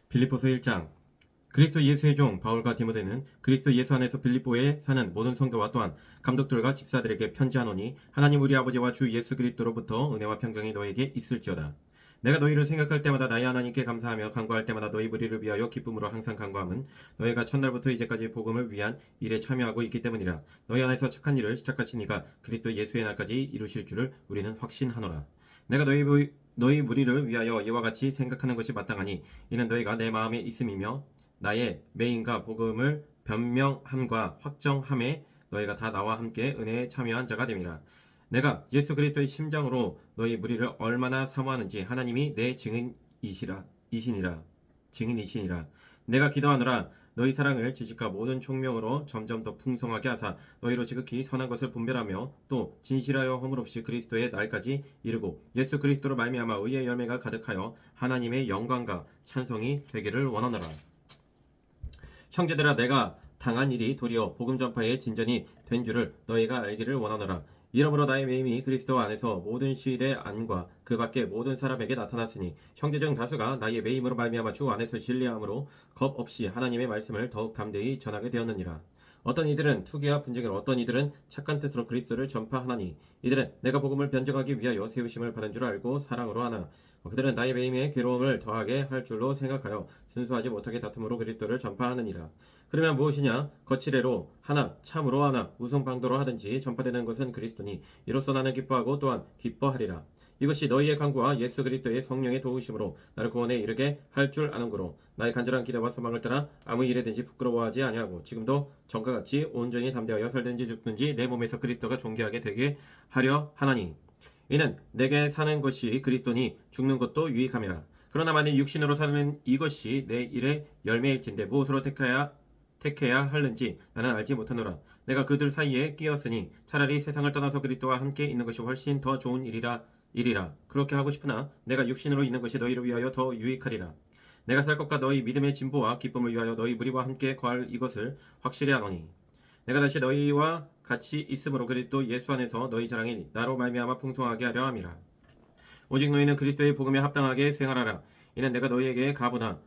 빌립보서 1장. 그리스도 예수의 종 바울과 디모데는 그리스도 예수 안에서 빌립보에 사는 모든 성도와 또한 감독들과 집사들에게 편지하노니, 하나님 우리 아버지와 주 예수 그리스도로부터 은혜와 평강이 너에게 있을지어다. 내가 너희를 생각할 때마다 나의 하나님께 감사하며 간구할 때마다 너희 무리를 위하여 기쁨으로 항상 간구함은 너희가 첫날부터 이제까지 복음을 위한 일에 참여하고 있기 때문이라. 너희 안에서 착한 일을 시작하신 이가 그리스도 예수의 날까지 이루실 줄을 우리는 확신하노라. 내가 너희 무리를 위하여 이와 같이 생각하는 것이 마땅하니, 이는 너희가 내 마음에 있음이며 나의 매인과 복음을 변명함과 확정함에 너희가 다 나와 함께 은혜에 참여한 자가 됨이라. 내가 예수 그리스도의 심장으로 너희 무리를 얼마나 사모하는지 하나님이 내 증인이시니라. 내가 기도하노라. 너희 사랑을 지식과 모든 총명으로 점점 더 풍성하게 하사 너희로 지극히 선한 것을 분별하며 또 진실하여 허물없이 그리스도의 날까지 이르고 예수 그리스도로 말미암아 의의 열매가 가득하여 하나님의 영광과 찬송이 되기를 원하노라. 형제들아, 내가 당한 일이 도리어 복음 전파의 진전이 된 줄을 너희가 알기를 원하노라. 이러므로 나의 매임이 그리스도 안에서 모든 시대 안과 그 밖에 모든 사람에게 나타났으니, 형제 중 다수가 나의 매임으로 말미암아 주 안에서 신뢰함으로 겁 없이 하나님의 말씀을 더욱 담대히 전하게 되었느니라. 어떤 이들은 투기와 분쟁을, 어떤 이들은 착한 뜻으로 그리스도를 전파하나니, 이들은 내가 복음을 변증하기 위하여 세우심을 받은 줄 알고 사랑으로 하나, 그들은 나의 매임에 괴로움을 더하게 할 줄로 생각하여 순수하지 못하게 다툼으로 그리스도를 전파하느니라. 그러면 무엇이냐? 거칠애로 하나, 참으로 하나, 우성방도로 하든지 전파되는 것은 그리스도니, 이로써 나는 기뻐하고 또한 기뻐하리라. 이것이 너희의 간구와 예수 그리스도의 성령의 도우심으로 나를 구원에 이르게 할 줄 아는고로, 나의 간절한 기대와 소망을 따라 아무 일에든지 부끄러워하지 아니하고 지금도 전과 같이 온전히 담대하여 살든지 죽든지 내 몸에서 그리스도가 존귀하게 되게 하려 하나니, 이는 내게 사는 것이 그리스도니 죽는 것도 유익함이라. 그러나 만일 육신으로 사는 이것이 내 일의 열매일진데 무엇으로 택해야 하는지 나는 알지 못하노라. 내가 그들 사이에 끼었으니 차라리 세상을 떠나서 그리스도와 함께 있는 것이 훨씬 더 좋은 일이라. 그렇게 하고 싶으나 내가 육신으로 있는 것이 너희를 위하여 더 유익하리라. 내가 살 것과 너희 믿음의 진보와 기쁨을 위하여 너희 무리와 함께 거할 이것을 확실히 하노니, 내가 다시 너희와 같이 있으므로 그리스도 예수 안에서 너희 자랑이 나로 말미암아 풍성하게 하려 함이라. 오직 너희는 그리스도의 복음에 합당하게 생활하라. 이는 내가 너희에게 가보나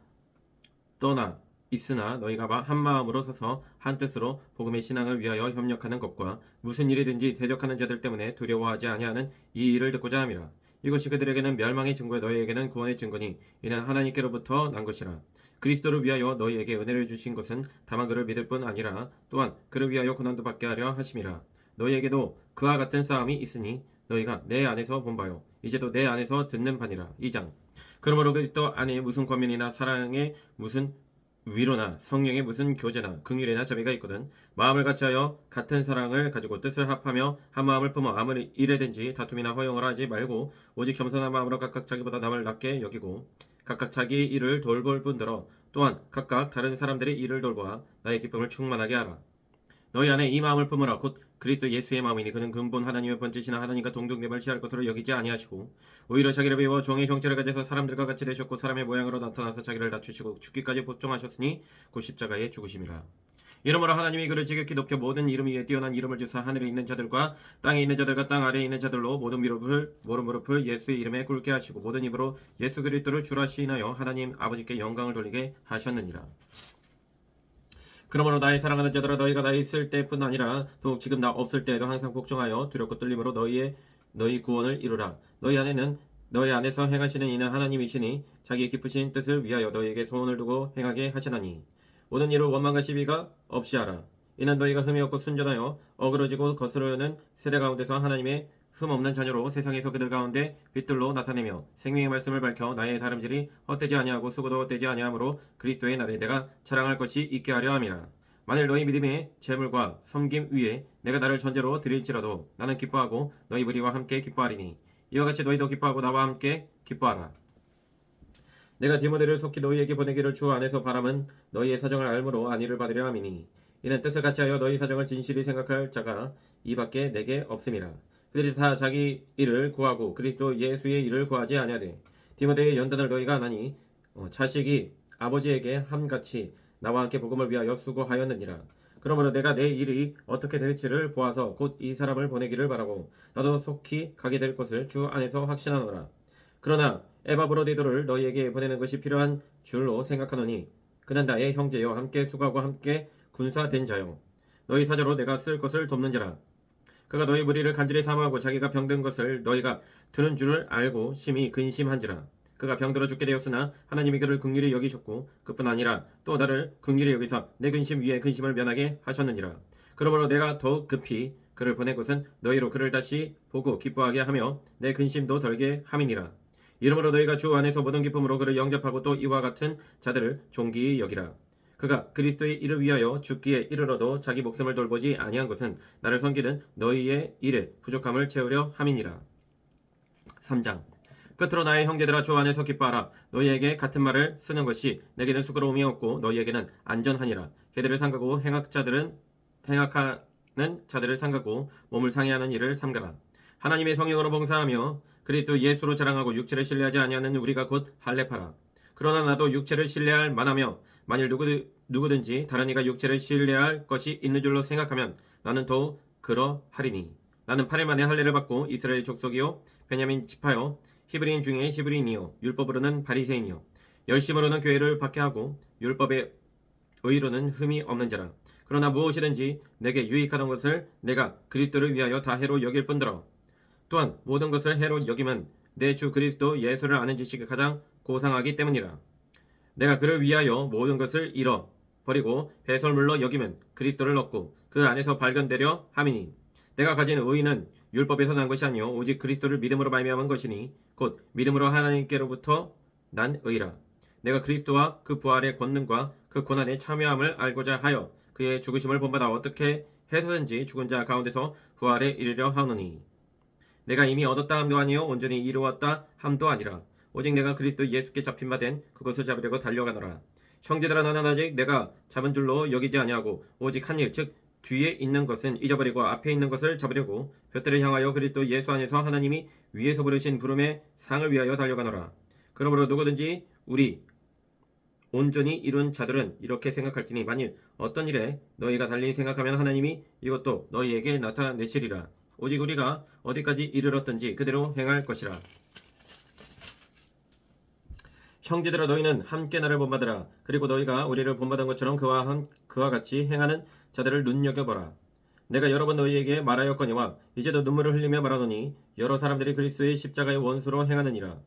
떠나 있으나 너희가 한 마음으로 서서 한 뜻으로 복음의 신앙을 위하여 협력하는 것과 무슨 일이든지 대적하는 자들 때문에 두려워하지 아니하는 이 일을 듣고자 함이라. 이것이 그들에게는 멸망의 증거요 너희에게는 구원의 증거니, 이는 하나님께로부터 난 것이라. 그리스도를 위하여 너희에게 은혜를 주신 것은 다만 그를 믿을 뿐 아니라 또한 그를 위하여 고난도 받게 하려 하심이라. 너희에게도 그와 같은 싸움이 있으니 너희가 내 안에서 본 바요 이제도 내 안에서 듣는 바니라. 2장. 그러므로 그리스도 안에 무슨 권면이나 사랑에 무슨 위로나 성령의 무슨 교제나 긍휼이나 자비가 있거든 마음을 같이하여 같은 사랑을 가지고 뜻을 합하며 한 마음을 품어 아무리 일에든지 다툼이나 허용을 하지 말고 오직 겸손한 마음으로 각각 자기보다 남을 낮게 여기고 각각 자기 일을 돌볼 뿐더러 또한 각각 다른 사람들의 일을 돌보아 나의 기쁨을 충만하게 하라. 너희 안에 이 마음을 품으라. 곧 그리스도 예수의 마음이니, 그는 근본 하나님의 번지시나 하나님과 동등됨을 취할 것으로 여기지 아니하시고 오히려 자기를 비워 종의 형체를 가져서 사람들과 같이 되셨고 사람의 모양으로 나타나서 자기를 낮추시고 죽기까지 복종하셨으니 곧 십자가에 죽으심이라. 이러므로 하나님이 그를 지극히 높여 모든 이름 위에 뛰어난 이름을 주사 하늘에 있는 자들과 땅에 있는 자들과 땅 아래에 있는 자들로 모든 무릎을 예수의 이름에 꿇게 하시고 모든 입으로 예수 그리스도를 주라 시인하여 하나님 아버지께 영광을 돌리게 하셨느니라. 그러므로 나의 사랑하는 자들아, 너희가 나 있을 때뿐 아니라 더욱 지금 나 없을 때에도 항상 복종하여 두렵고 떨림으로 너희 구원을 이루라. 너희 안에서 행하시는 이는 하나님이시니 자기의 기쁘신 뜻을 위하여 너희에게 소원을 두고 행하게 하시나니, 모든 일을 원망과 시비가 없이 하라. 이는 너희가 흠이 없고 순전하여 어그러지고 거스르는 세대 가운데서 하나님의 흠없는 자녀로 세상에서 그들 가운데 빛들로 나타내며 생명의 말씀을 밝혀 나의 다름질이 헛되지 아니하고 수고도 헛되지 아니하므로 그리스도의 날에 내가 자랑할 것이 있게 하려 함이라. 만일 너희 믿음의 재물과 섬김 위에 내가 나를 전제로 드릴지라도 나는 기뻐하고 너희 무리와 함께 기뻐하리니, 이와 같이 너희도 기뻐하고 나와 함께 기뻐하라. 내가 디모데를 속히 너희에게 보내기를 주 안에서 바람은 너희의 사정을 알므로 안위를 받으려 함이니, 이는 뜻을 같이하여 너희 사정을 진실히 생각할 자가 이밖에 내게 없음이라. 그들이 다 자기 일을 구하고 그리스도 예수의 일을 구하지 아니하되 디모데의 연단을 너희가 아나니, 자식이 아버지에게 함같이 나와 함께 복음을 위하여 수고하였느니라. 그러므로 내가 내 일이 어떻게 될지를 보아서 곧 이 사람을 보내기를 바라고 나도 속히 가게 될 것을 주 안에서 확신하노라. 그러나 에바브로디도를 너희에게 보내는 것이 필요한 줄로 생각하노니 그는 나의 형제여 함께 수고하고 함께 군사된 자요 너희 사자로 내가 쓸 것을 돕는지라. 그가 너희 무리를 간절히 사모하고 자기가 병든 것을 너희가 드는 줄을 알고 심히 근심한지라. 그가 병들어 죽게 되었으나 하나님이 그를 긍휼히 여기셨고 그뿐 아니라 또 나를 긍휼히 여기사 내 근심 위에 근심을 면하게 하셨느니라. 그러므로 내가 더욱 급히 그를 보낸 것은 너희로 그를 다시 보고 기뻐하게 하며 내 근심도 덜게 함이니라. 이러므로 너희가 주 안에서 모든 기쁨으로 그를 영접하고 또 이와 같은 자들을 존귀히 여기라. 그가 그리스도의 일을 위하여 죽기에 이르러도 자기 목숨을 돌보지 아니한 것은 나를 섬기는 너희의 일에 부족함을 채우려 함이니라. 3장. 끝으로 나의 형제들아 주 안에서 기뻐하라. 너희에게 같은 말을 쓰는 것이 내게는 수고로움이 없고 너희에게는 안전하니라. 걔들을 삼가고 행악하는 자들을 삼가고 몸을 상해하는 일을 삼가라. 하나님의 성령으로 봉사하며 그리스도 예수로 자랑하고 육체를 신뢰하지 아니하는 우리가 곧 할례파라. 그러나 나도 육체를 신뢰할 만하며 만일 누구든지 다른 이가 육체를 신뢰할 것이 있는 줄로 생각하면 나는 더욱 그러하리니. 나는 8일 만에 할례를 받고 이스라엘 족속이요 베냐민 지파요 히브리인 중에 히브리인이요 율법으로는 바리새인이요 열심으로는 교회를 박해하고 율법의 의로는 흠이 없는 자라. 그러나 무엇이든지 내게 유익하던 것을 내가 그리스도를 위하여 다 해로 여길 뿐더러 또한 모든 것을 해로 여김은 내 주 그리스도 예수를 아는 지식이 가장 고상하기 때문이라. 내가 그를 위하여 모든 것을 잃어 버리고 배설물로 여기면 그리스도를 얻고 그 안에서 발견되려 함이니. 내가 가진 의의는 율법에서 난 것이 아니요 오직 그리스도를 믿음으로 말미암은 것이니 곧 믿음으로 하나님께로부터 난 의라. 내가 그리스도와 그 부활의 권능과 그 고난에 참여함을 알고자 하여 그의 죽으심을 본받아 어떻게 해서든지 죽은 자 가운데서 부활에 이르려 하노니. 내가 이미 얻었다 함도 아니요 온전히 이루었다 함도 아니라 오직 내가 그리스도 예수께 잡힌 바 된 그것을 잡으려고 달려가노라. 형제들아 나는 아직 내가 잡은 줄로 여기지 아니하고 오직 한 일 즉 뒤에 있는 것은 잊어버리고 앞에 있는 것을 잡으려고 둯들을 향하여 그리스도 예수 안에서 하나님이 위에서 부르신 부름의 상을 위하여 달려가노라. 그러므로 누구든지 우리 온전히 이룬 자들은 이렇게 생각할지니 만일 어떤 일에 너희가 달리 생각하면 하나님이 이것도 너희에게 나타내시리라. 오직 우리가 어디까지 이르렀든지 그대로 행할 것이라. 형제들아 너희는 함께 나를 본받으라. 그리고 너희가 우리를 본받은 것처럼 그와 같이 행하는 자들을 눈여겨보라. 내가 여러 번 너희에게 말하였거니와 이제도 눈물을 흘리며 말하노니 여러 사람들이 그리스도의 십자가의 원수로 행하느니라.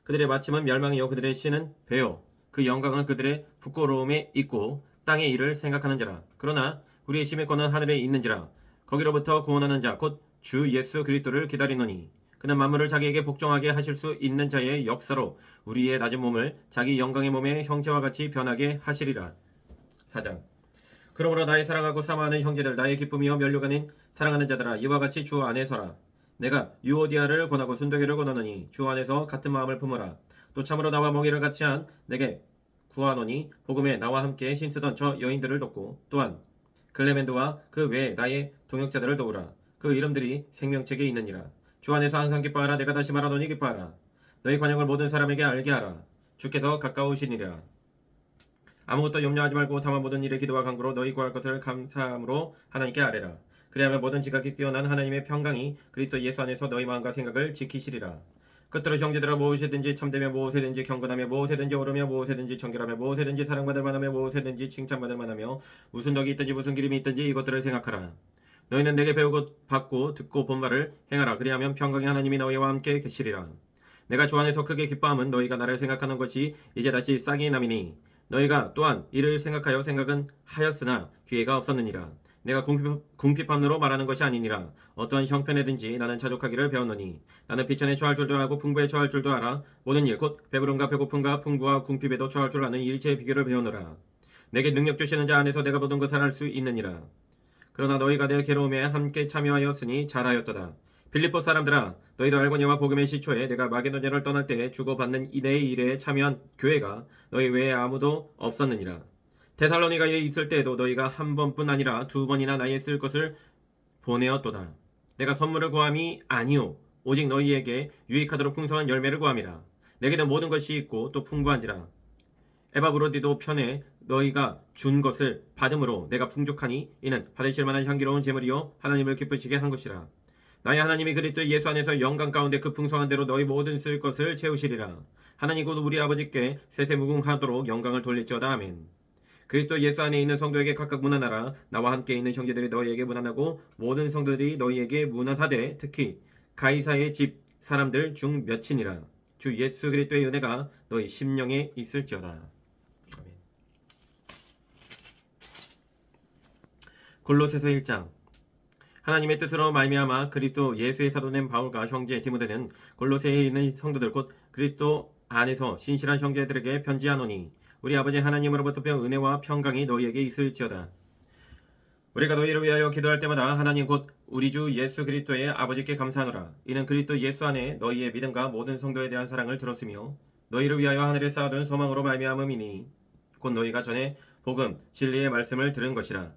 그들의 마침은 멸망이요 그들의 신은 배요 그 영광은 그들의 부끄러움에 있고 땅의 일을 생각하는 자라. 그러나 우리의 심의 권은 하늘에 있는지라. 거기로부터 구원하는 자 곧 주 예수 그리스도를 기다리노니 그는 만물을 자기에게 복종하게 하실 수 있는 자의 역사로 우리의 낮은 몸을 자기 영광의 몸의 형체와 같이 변하게 하시리라. 4장. 그러므로 나의 사랑하고 사모하는 형제들 나의 기쁨이요 면류가 아닌 사랑하는 자들아 이와 같이 주 안에 서라. 내가 유오디아를 권하고 순도기를 권하노니 주 안에서 같은 마음을 품으라. 또 참으로 나와 멍에를 같이 한 내게 구하노니 복음에 나와 함께 힘쓰던 저 여인들을 돕고 또한 클레멘도와 그 외에 나의 동역자들을 도우라. 그 이름들이 생명책에 있느니라. 주 안에서 항상 기뻐하라. 내가 다시 말하노니 기뻐하라. 너희 관역을 모든 사람에게 알게 하라. 주께서 가까우시니라. 아무것도 염려하지 말고 다만 모든 일에 기도와 간구로 너희 구할 것을 감사함으로 하나님께 아뢰라. 그리하면 모든 지각이 뛰어난 하나님의 평강이 그리스도 예수 안에서 너희 마음과 생각을 지키시리라. 끝으로 형제들아 무엇이든지 참되며 무엇이든지 경건하며 무엇이든지 옳으며 무엇이든지 정결하며 무엇이든지 사랑받을 만하며 무엇이든지 칭찬받을 만하며 무슨 덕이 있든지 무슨 기름이 있든지 이것들을 생각하라. 너희는 내게 배우고 받고 듣고 본 말을 행하라. 그리하면 평강의 하나님이 너희와 함께 계시리라. 내가 주 안에서 크게 기뻐함은 너희가 나를 생각하는 것이 이제 다시 싹이 남이니 너희가 또한 이를 생각하여 생각은 하였으나 기회가 없었느니라. 내가 궁핍함으로 말하는 것이 아니니라. 어떠한 형편에든지 나는 자족하기를 배웠노니 나는 비천에 처할 줄도 알고 풍부에 처할 줄도 알아. 모든 일 곧 배부름과 배고픔과 풍부와 궁핍에도 처할 줄 아는 일체의 비결을 배우노라. 내게 능력 주시는 자 안에서 내가 모든 것을 할 수 있느니라. 그러나 너희가 내 괴로움에 함께 참여하였으니 잘하였도다. 빌립보 사람들아 너희도 알거니와 복음의 시초에 내가 마게도냐를 떠날 때에 주고받는 내 일에 참여한 교회가 너희 외에 아무도 없었느니라. 데살로니가에 있을 때에도 너희가 한 번뿐 아니라 두 번이나 나의 쓸 것을 보내었도다. 내가 선물을 구함이 아니오 오직 너희에게 유익하도록 풍성한 열매를 구함이라. 내게는 모든 것이 있고 또 풍부한지라. 에바브로디도 편에 너희가 준 것을 받음으로 내가 풍족하니 이는 받으실 만한 향기로운 제물이요 하나님을 기쁘시게 한 것이라. 나의 하나님이 그리스도 예수 안에서 영광 가운데 그 풍성한 대로 너희 모든 쓸 것을 채우시리라. 하나님 곧 우리 아버지께 세세무궁하도록 영광을 돌릴지어다. 아멘. 그리스도 예수 안에 있는 성도에게 각각 문안하라. 나와 함께 있는 형제들이 너희에게 문안하고 모든 성도들이 너희에게 문안하되 특히 가이사의 집 사람들 중 몇이니라. 주 예수 그리스도의 은혜가 너희 심령에 있을지어다. 아멘. 골로새서 1장. 하나님의 뜻으로 말미암아 그리스도 예수의 사도된 바울과 형제 디모데는 골로새에 있는 성도들 곧 그리스도 안에서 신실한 형제들에게 편지하노니 우리 아버지 하나님으로부터 은혜와 평강이 너희에게 있을지어다. 우리가 너희를 위하여 기도할 때마다 하나님 곧 우리 주 예수 그리스도의 아버지께 감사하노라. 이는 그리스도 예수 안에 너희의 믿음과 모든 성도에 대한 사랑을 들었으며 너희를 위하여 하늘에 쌓아둔 소망으로 말미암음이니 곧 너희가 전에 복음 진리의 말씀을 들은 것이라.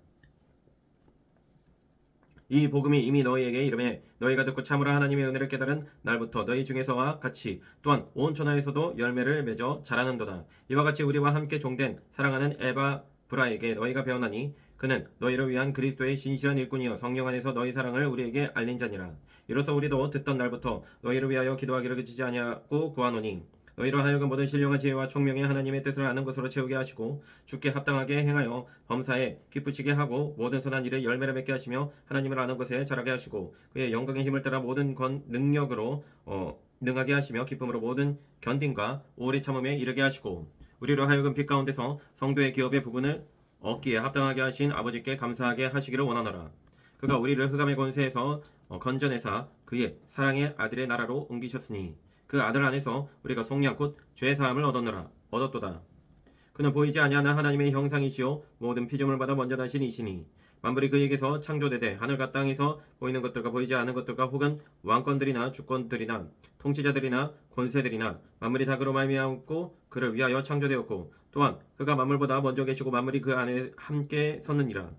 이 복음이 이미 너희에게 이르매 너희가 듣고 참으로 하나님의 은혜를 깨달은 날부터 너희 중에서와 같이 또한 온 천하에서도 열매를 맺어 자라는도다. 이와 같이 우리와 함께 종된 사랑하는 에바브라에게 너희가 배우나니 그는 너희를 위한 그리스도의 신실한 일꾼이여 성령 안에서 너희 사랑을 우리에게 알린 자니라. 이로써 우리도 듣던 날부터 너희를 위하여 기도하기를 그치지 아니하고 구하노니 너희로 하여금 모든 신령한 지혜와 총명의 하나님의 뜻을 아는 것으로 채우게 하시고 주께 합당하게 행하여 범사에 기쁘시게 하고 모든 선한 일에 열매를 맺게 하시며 하나님을 아는 것에 자라게 하시고 그의 영광의 힘을 따라 모든 능력으로 능하게 하시며 기쁨으로 모든 견딘과 오래 참음에 이르게 하시고 우리로 하여금 빛 가운데서 성도의 기업의 부분을 얻기에 합당하게 하신 아버지께 감사하게 하시기를 원하노라. 그가 우리를 흑암의 권세에서 건져내사 그의 사랑의 아들의 나라로 옮기셨으니 그 아들 안에서 우리가 속량 곧 죄사함을 얻었도다. 그는 보이지 아니하는 하나님의 형상이시요 모든 피조물 받아 먼저 나신 이시니 만물이 그에게서 창조되되 하늘과 땅에서 보이는 것들과 보이지 않는 것들과 혹은 왕권들이나 주권들이나 통치자들이나 권세들이나 만물이 다 그로 말미암고 그를 위하여 창조되었고 또한 그가 만물보다 먼저 계시고 만물이 그 안에 함께 섰느니라.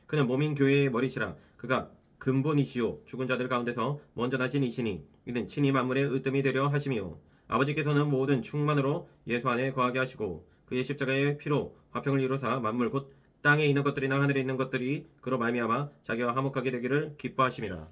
그는 몸인 교회의 머리시라. 그가 근본이시요 죽은 자들 가운데서 먼저 나신 이시니 이는 친히 만물의 으뜸이 되려 하심이요 아버지께서는 모든 충만으로 예수 안에 거하게 하시고 그의 십자가의 피로 화평을 이루사 만물 곧 땅에 있는 것들이나 하늘에 있는 것들이 그로 말미암아 자기와 화목하게 되기를 기뻐하심이라.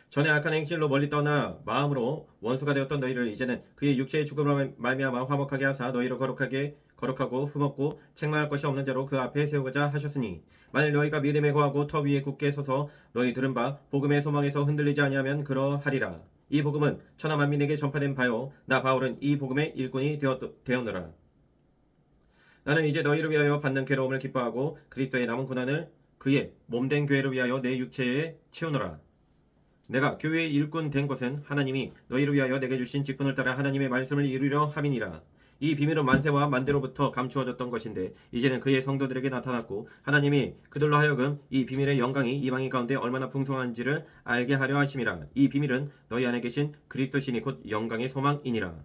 전에 악한 행실로 멀리 떠나 마음으로 원수가 되었던 너희를 이제는 그의 육체의 죽음으로 말미암아 화목하게 하사 너희를 거룩하고 흠없고 책망할 것이 없는 자로 그 앞에 세우고자 하셨으니 만일 너희가 믿음에 거하고 터 위에 굳게 서서 너희 들은 바 복음의 소망에서 흔들리지 아니하면 그러하리라. 이 복음은 천하 만민에게 전파된 바요 나 바울은 이 복음의 일꾼이 되었노라. 나는 이제 너희를 위하여 받는 괴로움을 기뻐하고 그리스도의 남은 고난을 그의 몸된 교회를 위하여 내 육체에 채우노라. 내가 교회의 일꾼 된 것은 하나님이 너희를 위하여 내게 주신 직분을 따라 하나님의 말씀을 이루려 함이니라. 이 비밀은 만세와 만대로부터 감추어졌던 것인데 이제는 그의 성도들에게 나타났고 하나님이 그들로 하여금 이 비밀의 영광이 이방인 가운데 얼마나 풍성한지를 알게 하려 하심이라. 이 비밀은 너희 안에 계신 그리스도시니 곧 영광의 소망이니라.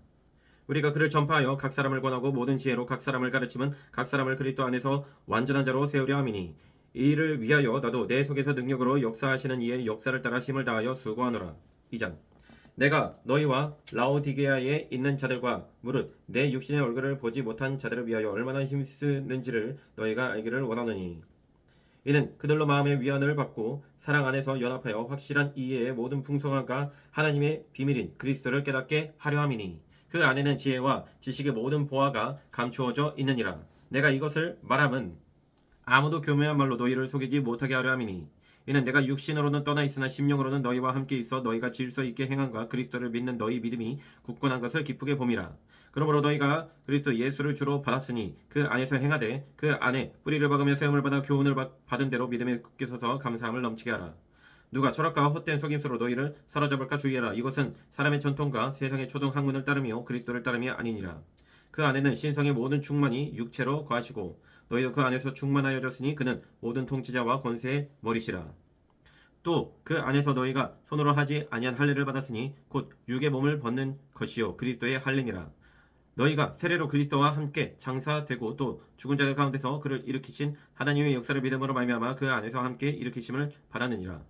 우리가 그를 전파하여 각 사람을 권하고 모든 지혜로 각 사람을 가르치면 각 사람을 그리스도 안에서 완전한 자로 세우려 함이니 이를 위하여 나도 내 속에서 능력으로 역사하시는 이의 역사를 따라 힘을 다하여 수고하노라. 2장. 내가 너희와 라오디게아에 있는 자들과 무릇 내 육신의 얼굴을 보지 못한 자들을 위하여 얼마나 힘쓰는지를 너희가 알기를 원하노니 이는 그들로 마음의 위안을 받고 사랑 안에서 연합하여 확실한 이해의 모든 풍성함과 하나님의 비밀인 그리스도를 깨닫게 하려 함이니 그 안에는 지혜와 지식의 모든 보화가 감추어져 있느니라. 내가 이것을 말함은 아무도 교묘한 말로 너희를 속이지 못하게 하려 함이니 이는 내가 육신으로는 떠나 있으나 심령으로는 너희와 함께 있어 너희가 질서 있게 행함과 그리스도를 믿는 너희 믿음이 굳건한 것을 기쁘게 봄이라. 그러므로 너희가 그리스도 예수를 주로 받았으니 그 안에서 행하되 그 안에 뿌리를 박으며 세움을 받아 교훈을 받은 대로 믿음에 굳게 서서 감사함을 넘치게 하라. 누가 철학과 헛된 속임수로 너희를 사로잡을까 주의하라. 이것은 사람의 전통과 세상의 초등 학문을 따르며 그리스도를 따름이 아니니라. 그 안에는 신성의 모든 충만이 육체로 거하시고 너희도 그 안에서 충만하여졌으니 그는 모든 통치자와 권세의 머리시라. 또 그 안에서 너희가 손으로 하지 아니한 할례를 받았으니 곧 육의 몸을 벗는 것이요 그리스도의 할례니라. 너희가 세례로 그리스도와 함께 장사되고 또 죽은 자들 가운데서 그를 일으키신 하나님의 역사를 믿음으로 말미암아 그 안에서 함께 일으키심을 받았느니라.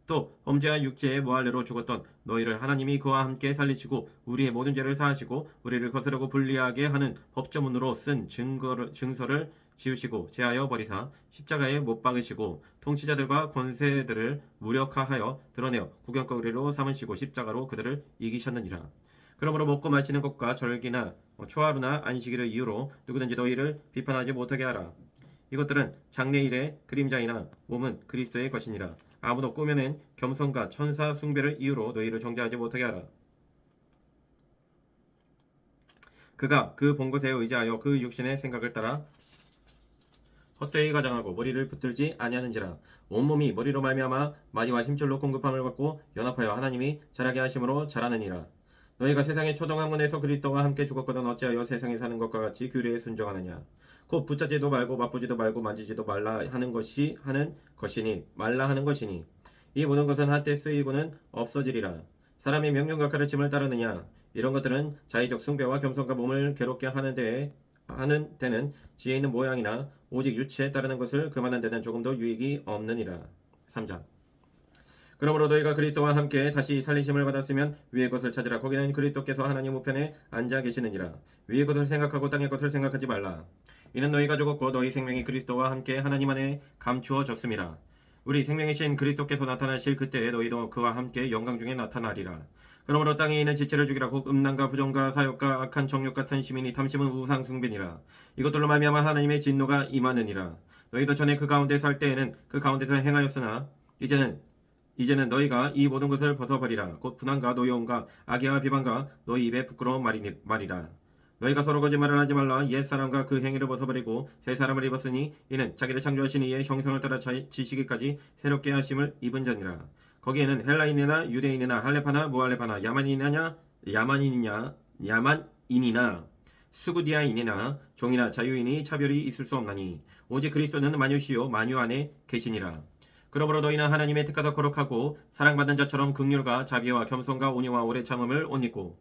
또 범죄와 육체의 무할례로 죽었던 너희를 하나님이 그와 함께 살리시고 우리의 모든 죄를 사하시고 우리를 거스르고 불리하게 하는 법조문으로 쓴 증서를 지우시고 제하여 버리사 십자가에 못 박으시고 통치자들과 권세들을 무력화하여 드러내어 구경거리로 삼으시고 십자가로 그들을 이기셨느니라. 그러므로 먹고 마시는 것과 절기나 초하루나 안식일을 이유로 누구든지 너희를 비판하지 못하게 하라. 이것들은 장래일의 그림자이나 몸은 그리스도의 것이니라. 아무도 꾸며낸 겸손과 천사 숭배를 이유로 너희를 정죄하지 못하게 하라. 그가 그 본 것에 의지하여 그 육신의 생각을 따라 헛되이 가장하고 머리를 붙들지 아니하는지라. 온몸이 머리로 말미암아 마디와 힘줄로 공급함을 받고 연합하여 하나님이 자라게 하심으로 자라느니라. 너희가 세상의 초동학문에서 그리스도와 함께 죽었거든 어찌하여 세상에 사는 것과 같이 규례에 순종하느냐. 곧 붙잡지도 말고 맛보지도 말고 만지지도 말라 하는 것이니 이 모든 것은 한때 쓰이고는 없어지리라. 사람의 명령과 가르침을 따르느냐. 이런 것들은 자의적 숭배와 겸손과 몸을 괴롭게 하는 데는 지혜 있는 모양이나 오직 유치에 따르는 것을 금하는 데는 조금도 유익이 없느니라. 3장. 그러므로 너희가 그리스도와 함께 다시 살리심을 받았으면 위의 것을 찾으라. 거기는 그리스도께서 하나님 우편에 앉아 계시느니라. 위의 것을 생각하고 땅의 것을 생각하지 말라. 이는 너희가 죽었고 너희 생명이 그리스도와 함께 하나님 안에 감추어졌음이라. 우리 생명이신 그리스도께서 나타나실 그때에 너희도 그와 함께 영광 중에 나타나리라. 그러므로 땅에 있는 지체를 죽이라. 곧 음란과 부정과 사욕과 악한 정욕 같은 시민이 탐심은 우상 숭배니라. 이것들로 말미암아 하나님의 진노가 임하느니라. 너희도 전에 그 가운데 살 때에는 그 가운데서 행하였으나 이제는 너희가 이 모든 것을 벗어버리라. 곧 분한과 노여움과 악의와 비방과 너희 입에 부끄러운 말이라. 너희가 서로 거짓말을 하지 말라. 옛사람과 그 행위를 벗어버리고 새 사람을 입었으니 이는 자기를 창조하신 이의 형상을 따라 지시기까지 새롭게 하심을 입은 자니라. 거기에는 헬라인이나 유대인이나 할레파나 무할레파나 야만인이나 수구디아인이나 종이나 자유인이 차별이 있을 수 없나니 오직 그리스도는 만유시요 만유 안에 계시니라. 그러므로 너희는 하나님의 택하다 거룩하고 사랑받는 자처럼 긍휼과 자비와 겸손과 온유와 오래 참음을 옷 입고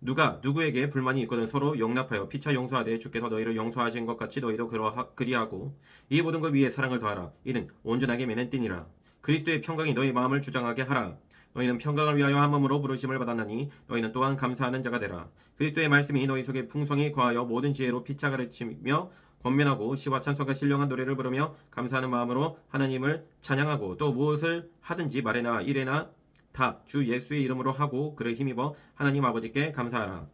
누가 누구에게 불만이 있거든 서로 용납하여 피차 용서하되 주께서 너희를 용서하신 것 같이 너희도 그리하고 이 모든 것 위에 사랑을 더하라. 이는 온전하게 매는 띠니라. 그리스도의 평강이 너희 마음을 주장하게 하라. 너희는 평강을 위하여 한 몸으로 부르심을 받았나니 너희는 또한 감사하는 자가 되라. 그리스도의 말씀이 너희 속에 풍성히 거하여 모든 지혜로 피차 가르치며 권면하고 시와 찬송과 신령한 노래를 부르며 감사하는 마음으로 하나님을 찬양하고 또 무엇을 하든지 말에나 일에나 다 주 예수의 이름으로 하고 그를 힘입어 하나님 아버지께 감사하라.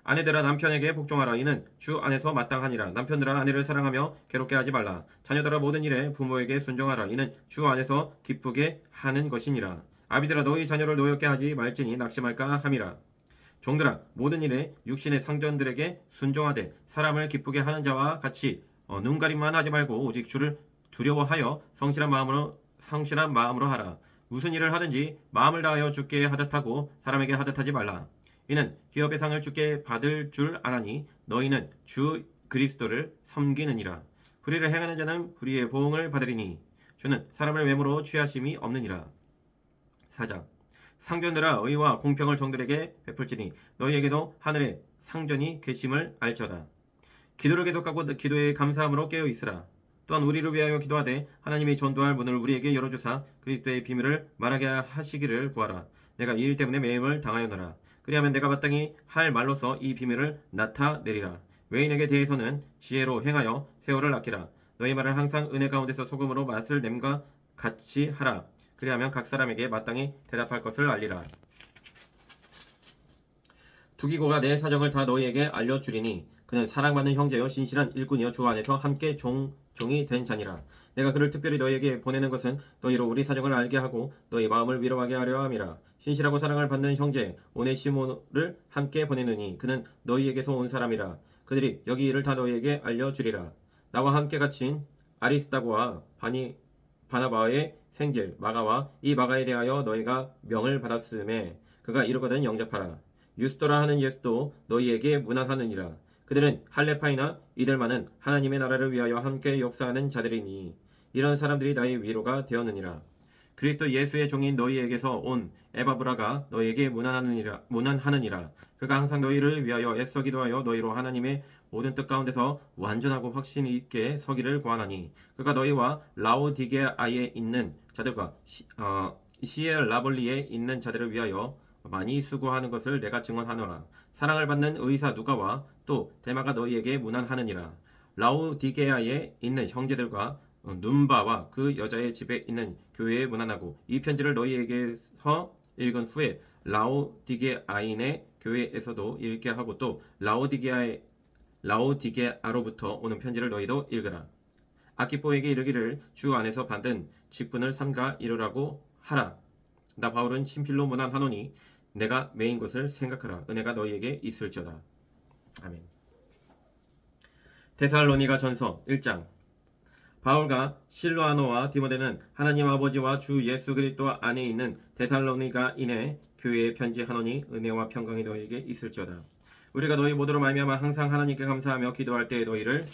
아내들아 남편에게 복종하라. 이는 주 안에서 마땅하니라. 남편들아 아내를 사랑하며 괴롭게 하지 말라. 자녀들아 모든 일에 부모에게 순종하라. 이는 주 안에서 기쁘게 하는 것이니라. 아비들아 너희 자녀를 노엽게 하지 말지니 낙심할까 함이라. 종들아 모든 일에 육신의 상전들에게 순종하되 사람을 기쁘게 하는 자와 같이 눈가림만 하지 말고 오직 주를 두려워하여 성실한 마음으로 하라. 무슨 일을 하든지 마음을 다하여 주께 하듯하고 사람에게 하듯하지 말라. 이는 기업의 상을 주께 받을 줄 아나니 너희는 주 그리스도를 섬기느니라. 불의를 행하는 자는 불의의 보응을 받으리니 주는 사람을 외모로 취하심이 없느니라. 4장. 상전들아 의와 공평을 종들에게 베풀지니 너희에게도 하늘에 상전이 계심을 알지어다. 기도를 계속하고 기도에 감사함으로 깨어 있으라. 또한 우리를 위하여 기도하되 하나님이 전도할 문을 우리에게 열어주사 그리스도의 비밀을 말하게 하시기를 구하라. 내가 이 일 때문에 매임을 당하였노라. 그리하면 내가 마땅히 할 말로서 이 비밀을 나타내리라. 외인에게 대해서는 지혜로 행하여 세월을 아끼라. 너희 말을 항상 은혜 가운데서 소금으로 맛을 냄과 같이 하라. 그리하면 각 사람에게 마땅히 대답할 것을 알리라. 두기고가 내 사정을 다 너희에게 알려주리니 그는 사랑받는 형제여 신실한 일꾼이여 주 안에서 함께 종이 된 자니라. 내가 그를 특별히 너희에게 보내는 것은 너희로 우리 사정을 알게 하고 너희 마음을 위로하게 하려 함이라. 신실하고 사랑을 받는 형제 오네시모를 함께 보내느니 그는 너희에게서 온 사람이라. 그들이 여기 일을 다 너희에게 알려주리라. 나와 함께 갇힌 아리스다고와 바나바의 생질 마가와 이 마가에 대하여 너희가 명을 받았음에 그가 이르거든 영접하라. 유스도라 하는 예수도 너희에게 문안하느니라. 그들은 할레파이나 이들만은 하나님의 나라를 위하여 함께 역사하는 자들이니 이런 사람들이 나의 위로가 되었느니라. 그리스도 예수의 종인 너희에게서 온 에바브라가 너희에게 문안하느니라. 그가 항상 너희를 위하여 애써 기도하여 너희로 하나님의 모든 뜻 가운데서 완전하고 확신 있게 서기를 구하나니 그가 너희와 라오디게아에 있는 자들과 시엘라볼리에 있는 자들을 위하여 많이 수고하는 것을 내가 증언하노라. 사랑을 받는 의사 누가와 또 데마가 너희에게 문안하느니라. 라오디게아에 있는 형제들과 눈바와 그 여자의 집에 있는 교회에 문안하고 이 편지를 너희에게서 읽은 후에 라오디게아인의 교회에서도 읽게 하고 또 라오디게아로부터 오는 편지를 너희도 읽으라. 아키포에게 이르기를 주 안에서 받은 직분을 삼가 이루라고 하라. 나 바울은 친필로 문안하노니 내가 메인 것을 생각하라. 은혜가 너희에게 있을지어다. 아멘. 데살로니가 전서 1장. 바울과 실로아노와 디모데는 하나님 아버지와 주 예수 그리스도 안에 있는 데살로니가인의 교회에 편지하노니 은혜와 평강이 너희에게 있을지어다. 우리가 너희 모두로 말미암아 항상 하나님께 감사하며 기도할 때에 너희를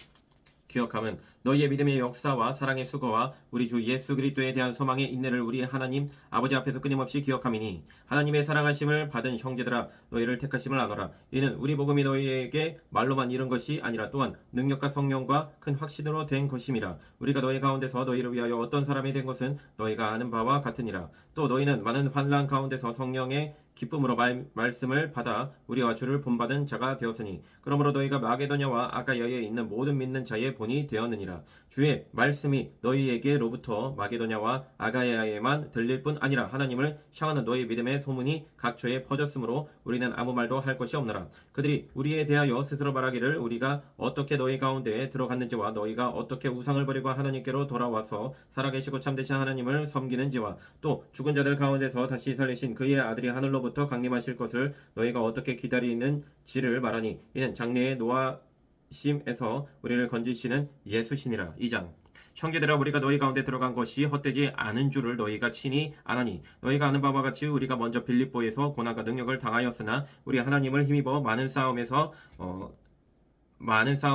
기억함은 너희의 믿음의 역사와 사랑의 수고와 우리 주 예수 그리스도에 대한 소망의 인내를 우리 하나님 아버지 앞에서 끊임없이 기억함이니 하나님의 사랑하심을 받은 형제들아 너희를 택하심을 아노라. 이는 우리 복음이 너희에게 말로만 이른 것이 아니라 또한 능력과 성령과 큰 확신으로 된 것임이라. 우리가 너희 가운데서 너희를 위하여 어떤 사람이 된 것은 너희가 아는 바와 같으니라. 또 너희는 많은 환난 가운데서 성령의 기쁨으로 말씀을 받아 우리와 주를 본받은 자가 되었으니 그러므로 너희가 마게도냐와 아가야에 있는 모든 믿는 자의 본이 되었느니라. 주의 말씀이 너희에게로부터 마게도냐와 아가야에만 들릴 뿐 아니라 하나님을 향하는 너희 믿음의 소문이 각처에 퍼졌으므로 우리는 아무 말도 할 것이 없노라. 그들이 우리에 대하여 스스로 말하기를 우리가 어떻게 너희 가운데에 들어갔는지와 너희가 어떻게 우상을 버리고 하나님께로 돌아와서 살아계시고 참되신 하나님을 섬기는지와 또 죽은 자들 가운데서 다시 살리신 그의 아들이 하늘로부터 강림하실 것을 너희가 어떻게 기다리는지를 말하니 이는 장래의 노하심에서 우리를 건지시는 예수시니라. 2장. 형제들아 우리가 너희 가운데 들어간 것이 헛되지 않은 줄을 너희가 친히 아나니 너희가 아는 바와 같이 우리가 먼저 빌립보에서 고난과 능력을 당하였으나 우리 하나님을 힘입어 많은 싸움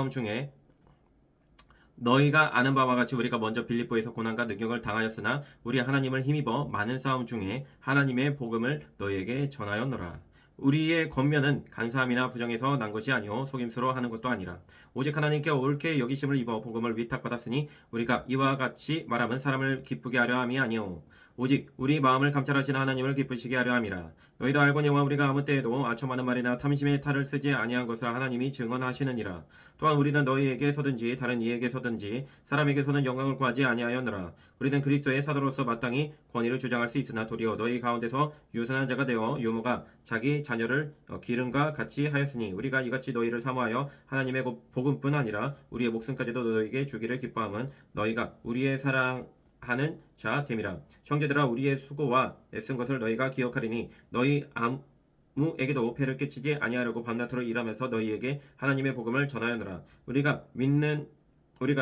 중에 너희가 아는 바와 같이 우리가 먼저 빌립보에서 고난과 능력을 당하였으나 우리 하나님을 힘입어 많은 싸움 중에 하나님의 복음을 너희에게 전하였노라. 우리의 권면은 간사함이나 부정에서 난 것이 아니요 속임수로 하는 것도 아니라 오직 하나님께 옳게 여기심을 입어 복음을 위탁받았으니 우리가 이와 같이 말하면 사람을 기쁘게 하려 함이 아니요 오직 우리 마음을 감찰하시는 하나님을 기쁘시게 하려 함이라. 너희도 알거니와 우리가 아무 때에도 아첨하는 말이나 탐심의 탈을 쓰지 아니한 것을 하나님이 증언하시느니라. 또한 우리는 너희에게서든지 다른 이에게서든지 사람에게서는 영광을 구하지 아니하였노라. 우리는 그리스도의 사도로서 마땅히 권위를 주장할 수 있으나 도리어 너희 가운데서 유선한 자가 되어 유모가 자기 자녀를 기름과 같이 하였으니 우리가 이같이 너희를 사모하여 하나님의 복음뿐 아니라 우리의 목숨까지도 너희에게 주기를 기뻐함은 너희가 우리의 사랑하는 자 됨이라. 형제들아 우리의 수고와 애쓴 것을 너희가 기억하리니 너희 아무에게도 폐를 끼치지 아니하려고 밤낮으로 일하면서 너희에게 하나님의 복음을 전하였노라. 우리가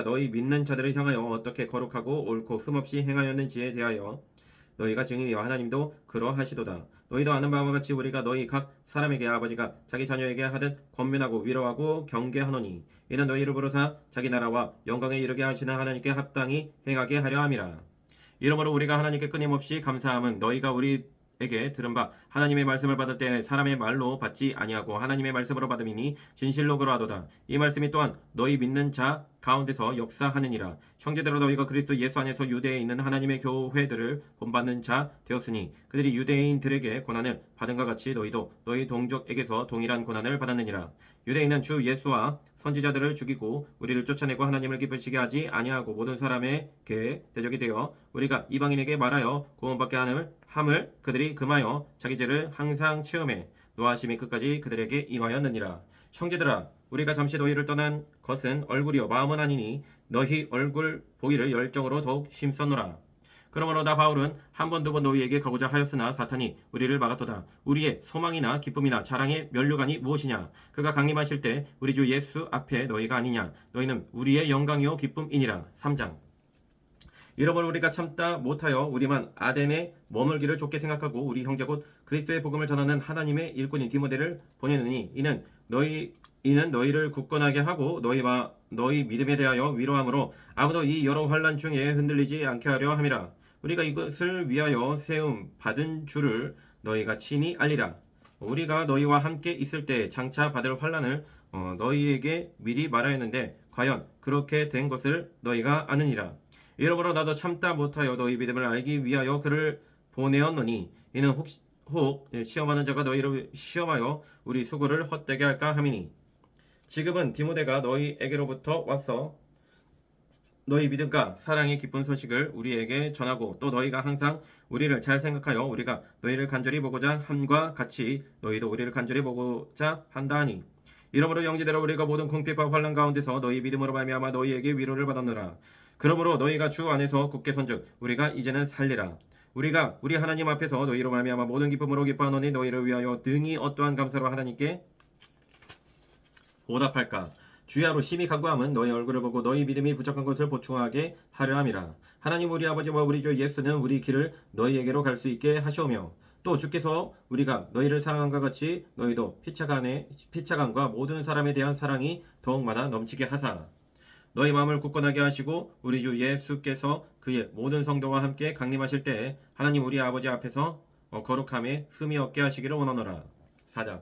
너희 믿는 자들을 향하여 어떻게 거룩하고 옳고 흠없이 행하였는지에 대하여 너희가 증인이여 하나님도 그러하시도다. 너희도 아는 바와 같이 우리가 너희 각 사람에게 아버지가 자기 자녀에게 하듯 권면하고 위로하고 경계하노니 이는 너희를 부르사 자기 나라와 영광에 이르게 하시는 하나님께 합당히 행하게 하려 함이라. 이러므로 우리가 하나님께 끊임없이 감사함은 너희가 우리에게 들은 바 하나님의 말씀을 받을 때 사람의 말로 받지 아니하고 하나님의 말씀으로 받음이니 진실로 그러하도다. 이 말씀이 또한 너희 믿는 자 가운데서 역사하느니라. 형제들아 너희가 그리스도 예수 안에서 유대에 있는 하나님의 교회들을 본받는 자 되었으니 그들이 유대인들에게 고난을 받은과 같이 너희도 너희 동족에게서 동일한 고난을 받았느니라. 유대인은 주 예수와 선지자들을 죽이고 우리를 쫓아내고 하나님을 기쁘시게 하지 아니하고 모든 사람에게 대적이 되어 우리가 이방인에게 말하여 구원받게 함을 그들이 금하여 자기 죄를 항상 체험해 노하심이 끝까지 그들에게 임하였느니라. 형제들아 우리가 잠시 너희를 떠난 것은 얼굴이요 마음은 아니니 너희 얼굴 보기를 열정으로 더욱 힘썼노라. 그러므로 나 바울은 한 번 두 번 너희에게 가고자 하였으나 사탄이 우리를 막았도다. 우리의 소망이나 기쁨이나 자랑의 면류관이 무엇이냐? 그가 강림하실 때 우리 주 예수 앞에 너희가 아니냐? 너희는 우리의 영광이요 기쁨이니라. 3장. 이러므로 우리가 참다 못하여 우리만 아덴에 머물기를 좋게 생각하고 우리 형제 곧 그리스도의 복음을 전하는 하나님의 일꾼인 디모데를 보내느니 이는 너희를 굳건하게 하고 너희 믿음에 대하여 위로함으로 아무도 이 여러 환난 중에 흔들리지 않게 하려 함이라. 우리가 이것을 위하여 세움 받은 줄을 너희가 친히 알리라. 우리가 너희와 함께 있을 때 장차 받을 환난을 너희에게 미리 말하였는데 과연 그렇게 된 것을 너희가 아느니라. 이러므로 나도 참다 못하여 너희 믿음을 알기 위하여 그를 보내었노니 이는 혹 시험하는 자가 너희를 시험하여 우리 수고를 헛되게 할까 함이니. 지금은 디모데가 너희에게로부터 왔어 너희 믿음과 사랑의 기쁜 소식을 우리에게 전하고 또 너희가 항상 우리를 잘 생각하여 우리가 너희를 간절히 보고자 함과 같이 너희도 우리를 간절히 보고자 한다 하니 이러므로 형제들아 우리가 모든 궁핍과 환난 가운데서 너희 믿음으로 말미암아 너희에게 위로를 받았노라. 그러므로 너희가 주 안에서 굳게 선즉 우리가 이제는 살리라. 우리가 우리 하나님 앞에서 너희로 말미암아 모든 기쁨으로 기뻐하노니 너희를 위하여 능히 어떠한 감사로 하나님께 보답할까. 주야로 심히 간구함은 너희 얼굴을 보고 너희 믿음이 부족한 것을 보충하게 하려 함이라. 하나님 우리 아버지와 우리 주 예수는 우리 길을 너희에게로 갈 수 있게 하시오며 또 주께서 우리가 너희를 사랑함과 같이 너희도 피차간과 모든 사람에 대한 사랑이 더욱 많아 넘치게 하사 너희 마음을 굳건하게 하시고 우리 주 예수께서 그의 모든 성도와 함께 강림하실 때에 하나님 우리 아버지 앞에서 거룩함에 흠이 없게 하시기를 원하노라. 4장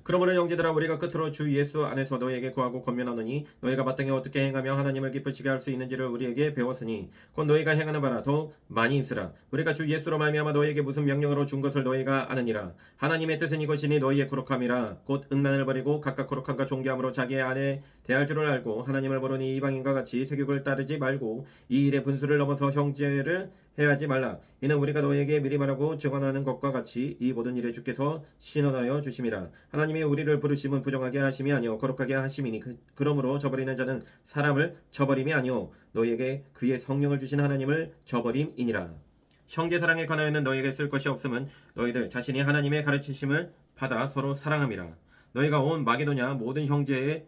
그러므로 형제들아 우리가 끝으로 주 예수 안에서 너희에게 구하고 권면하노니 너희가 마땅히 어떻게 행하며 하나님을 기쁘시게 할 수 있는지를 우리에게 배웠으니 곧 너희가 행하는 바라 더욱 많이 힘쓰라. 우리가 주 예수로 말미암아 너희에게 무슨 명령으로 준 것을 너희가 아느니라. 하나님의 뜻은 이것이니 너희의 거룩함이라. 곧 음란을 버리고 각각 거룩함과 존귀함으로 자기의 아내 대할 줄을 알고 하나님을 모르니 이방인과 같이 세욕을 따르지 말고 이 일의 분수를 넘어서 형제를 해하지 말라. 이는 우리가 너희에게 미리 말하고 증언하는 것과 같이 이 모든 일에 주께서 신원하여 주심이라. 하나님이 우리를 부르심은 부정하게 하심이 아니요 거룩하게 하심이니 그러므로 저버리는 자는 사람을 저버림이 아니요 너희에게 그의 성령을 주신 하나님을 저버림이니라. 형제 사랑에 관하여는 너희에게 쓸 것이 없음은 너희들 자신이 하나님의 가르치심을 받아 서로 사랑함이라. 너희가 온 마게도냐 모든 형제에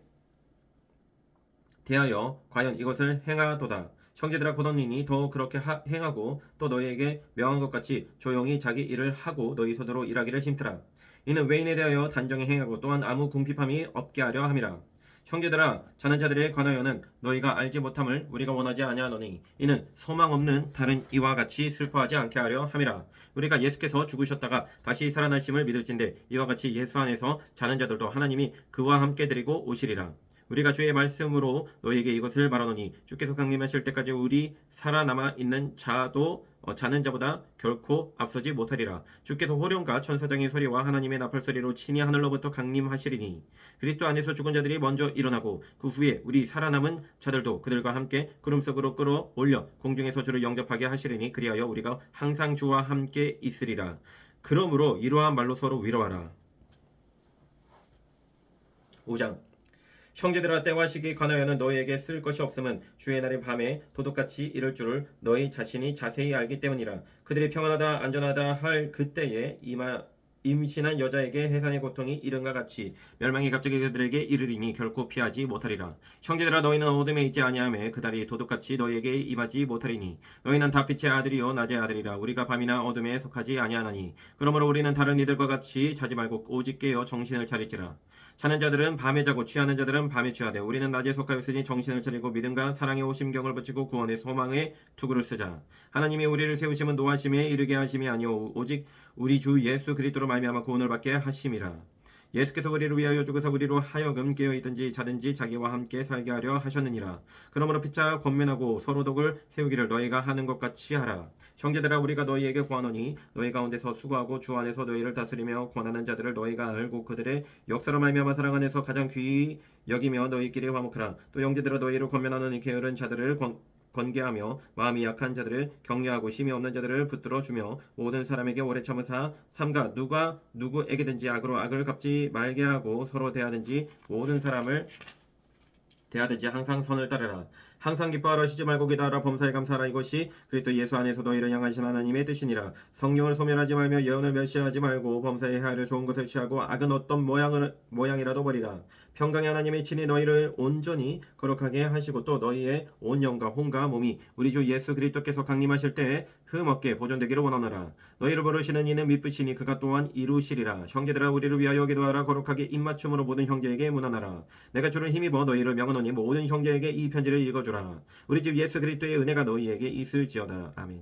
대하여 과연 이것을 행하도다. 형제들아 고던이니 더 그렇게 행하고 또 너희에게 명한 것 같이 조용히 자기 일을 하고 너희 손으로 일하기를 힘쓰라. 이는 외인에 대하여 단정히 행하고 또한 아무 궁핍함이 없게 하려 함이라. 형제들아 자는 자들에 관하여는 너희가 알지 못함을 우리가 원하지 아니하노니 이는 소망 없는 다른 이와 같이 슬퍼하지 않게 하려 함이라. 우리가 예수께서 죽으셨다가 다시 살아나심을 믿을진대 이와 같이 예수 안에서 자는 자들도 하나님이 그와 함께 드리고 오시리라. 우리가 주의 말씀으로 너희에게 이것을 말하노니 주께서 강림하실 때까지 우리 살아남아 있는 자도 자는 자보다 결코 앞서지 못하리라. 주께서 호령과 천사장의 소리와 하나님의 나팔 소리로 친히 하늘로부터 강림하시리니 그리스도 안에서 죽은 자들이 먼저 일어나고 그 후에 우리 살아남은 자들도 그들과 함께 구름 속으로 끌어올려 공중에서 주를 영접하게 하시리니 그리하여 우리가 항상 주와 함께 있으리라. 그러므로 이러한 말로 서로 위로하라. 5장 형제들아 때와 시기에 관하여는 너희에게 쓸 것이 없음은 주의 날인 밤에 도둑같이 이를 줄을 너희 자신이 자세히 알기 때문이라. 그들이 평안하다 안전하다 할 그때에 임신한 여자에게 해산의 고통이 이른과 같이 멸망이 갑자기 그들에게 이르리니 결코 피하지 못하리라. 형제들아 너희는 어둠에 있지 아니하며 그달이 도둑같이 너희에게 임하지 못하리니 너희는 다 빛의 아들이요 낮의 아들이라. 우리가 밤이나 어둠에 속하지 아니하나니 그러므로 우리는 다른 이들과 같이 자지 말고 오직 깨어 정신을 차리지라. 자는 자들은 밤에 자고 취하는 자들은 밤에 취하되 우리는 낮에 속하였으니 정신을 차리고 믿음과 사랑의 오심경을 붙이고 구원의 소망의 투구를 쓰자. 하나님이 우리를 세우심은 노하심에 이르게 하심이 아니오 오직 우리 주 예수 그리스도로 말미암아 구원을 받게 하심이라. 예수께서 우리를 위하여 죽으사 우리로 하여금 깨어있든지 자든지 자기와 함께 살게 하려 하셨느니라. 그러므로 피차 권면하고 서로 독을 세우기를 너희가 하는 것 같이 하라. 형제들아 우리가 너희에게 구하노니 너희 가운데서 수고하고 주 안에서 너희를 다스리며 권하는 자들을 너희가 알고 그들의 역사로 말미암아 사랑 안에서 가장 귀히 여기며 너희끼리 화목하라. 또 형제들아 너희를 권면하는 이 게으른 자들을 권계하며 마음이 약한 자들을 격려하고 힘이 없는 자들을 붙들어 주며 모든 사람에게 오래 참으사 삼가 누가 누구에게든지 악으로 악을 갚지 말게 하고 서로 대하든지 모든 사람을 대하든지 항상 선을 따르라. 항상 기뻐하라 쉬지 말고 기도하라 범사에 감사하라. 이것이 그리스도 예수 안에서 너희를 향하신 하나님의 뜻이니라. 성령을 소멸하지 말며 예언을 멸시하지 말고 범사에 헤아려 좋은 것을 취하고 악은 어떤 모양이라도 버리라. 평강의 하나님이 친히 너희를 온전히 거룩하게 하시고 또 너희의 온 영과 혼과 몸이 우리 주 예수 그리스도께서 강림하실 때에 흠없게 보존되기를 원하노라. 너희를 부르시는 이는 미쁘시니 그가 또한 이루시리라. 형제들아 우리를 위하여 기도하라. 거룩하게 입맞춤으로 모든 형제에게 문안하라. 내가 주를 힘입어 너희를 명하노니 모든 형제에게 이 편지를 읽어주라. 우리 주 예수 그리스도의 은혜가 너희에게 있을지어다. 아멘.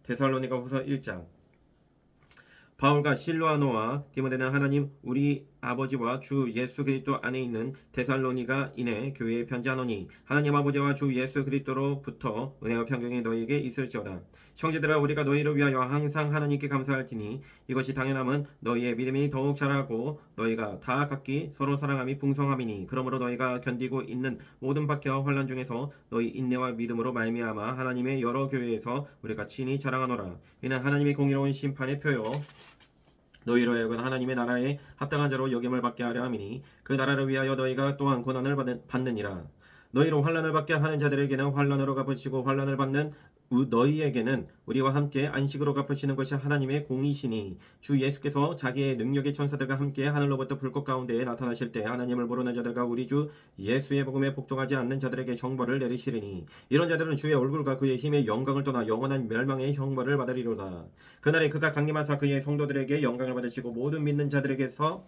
데살로니가 후서 1장 바울과 실로아노와 디모데는 하나님 우리 아버지와 주 예수 그리스도 안에 있는 데살로니가인의 교회에 편지하노니 하나님 아버지와 주 예수 그리스도로부터 은혜와 평강이 너희에게 있을지어다. 형제들아 우리가 너희를 위하여 항상 하나님께 감사할지니 이것이 당연함은 너희의 믿음이 더욱 자라고 너희가 다 각기 서로 사랑함이 풍성함이니 그러므로 너희가 견디고 있는 모든 박해와 환난 중에서 너희 인내와 믿음으로 말미암아 하나님의 여러 교회에서 우리가 친히 자랑하노라. 이는 하나님의 공의로운 심판의 표요 너희로 하여금 하나님의 나라에 합당한 자로 여김을 받게 하려 함이니 그 나라를 위하여 너희가 또한 고난을 받느니라. 너희로 환난을 받게 하는 자들에게는 환난으로 갚으시고 환난을 받는 너희에게는 우리와 함께 안식으로 갚으시는 것이 하나님의 공이시니 주 예수께서 자기의 능력의 천사들과 함께 하늘로부터 불꽃 가운데에 나타나실 때 하나님을 모르는 자들과 우리 주 예수의 복음에 복종하지 않는 자들에게 형벌을 내리시리니 이런 자들은 주의 얼굴과 그의 힘의 영광을 떠나 영원한 멸망의 형벌을 받으리로다. 그날에 그가 강림하사 그의 성도들에게 영광을 받으시고 모든 믿는 자들에게서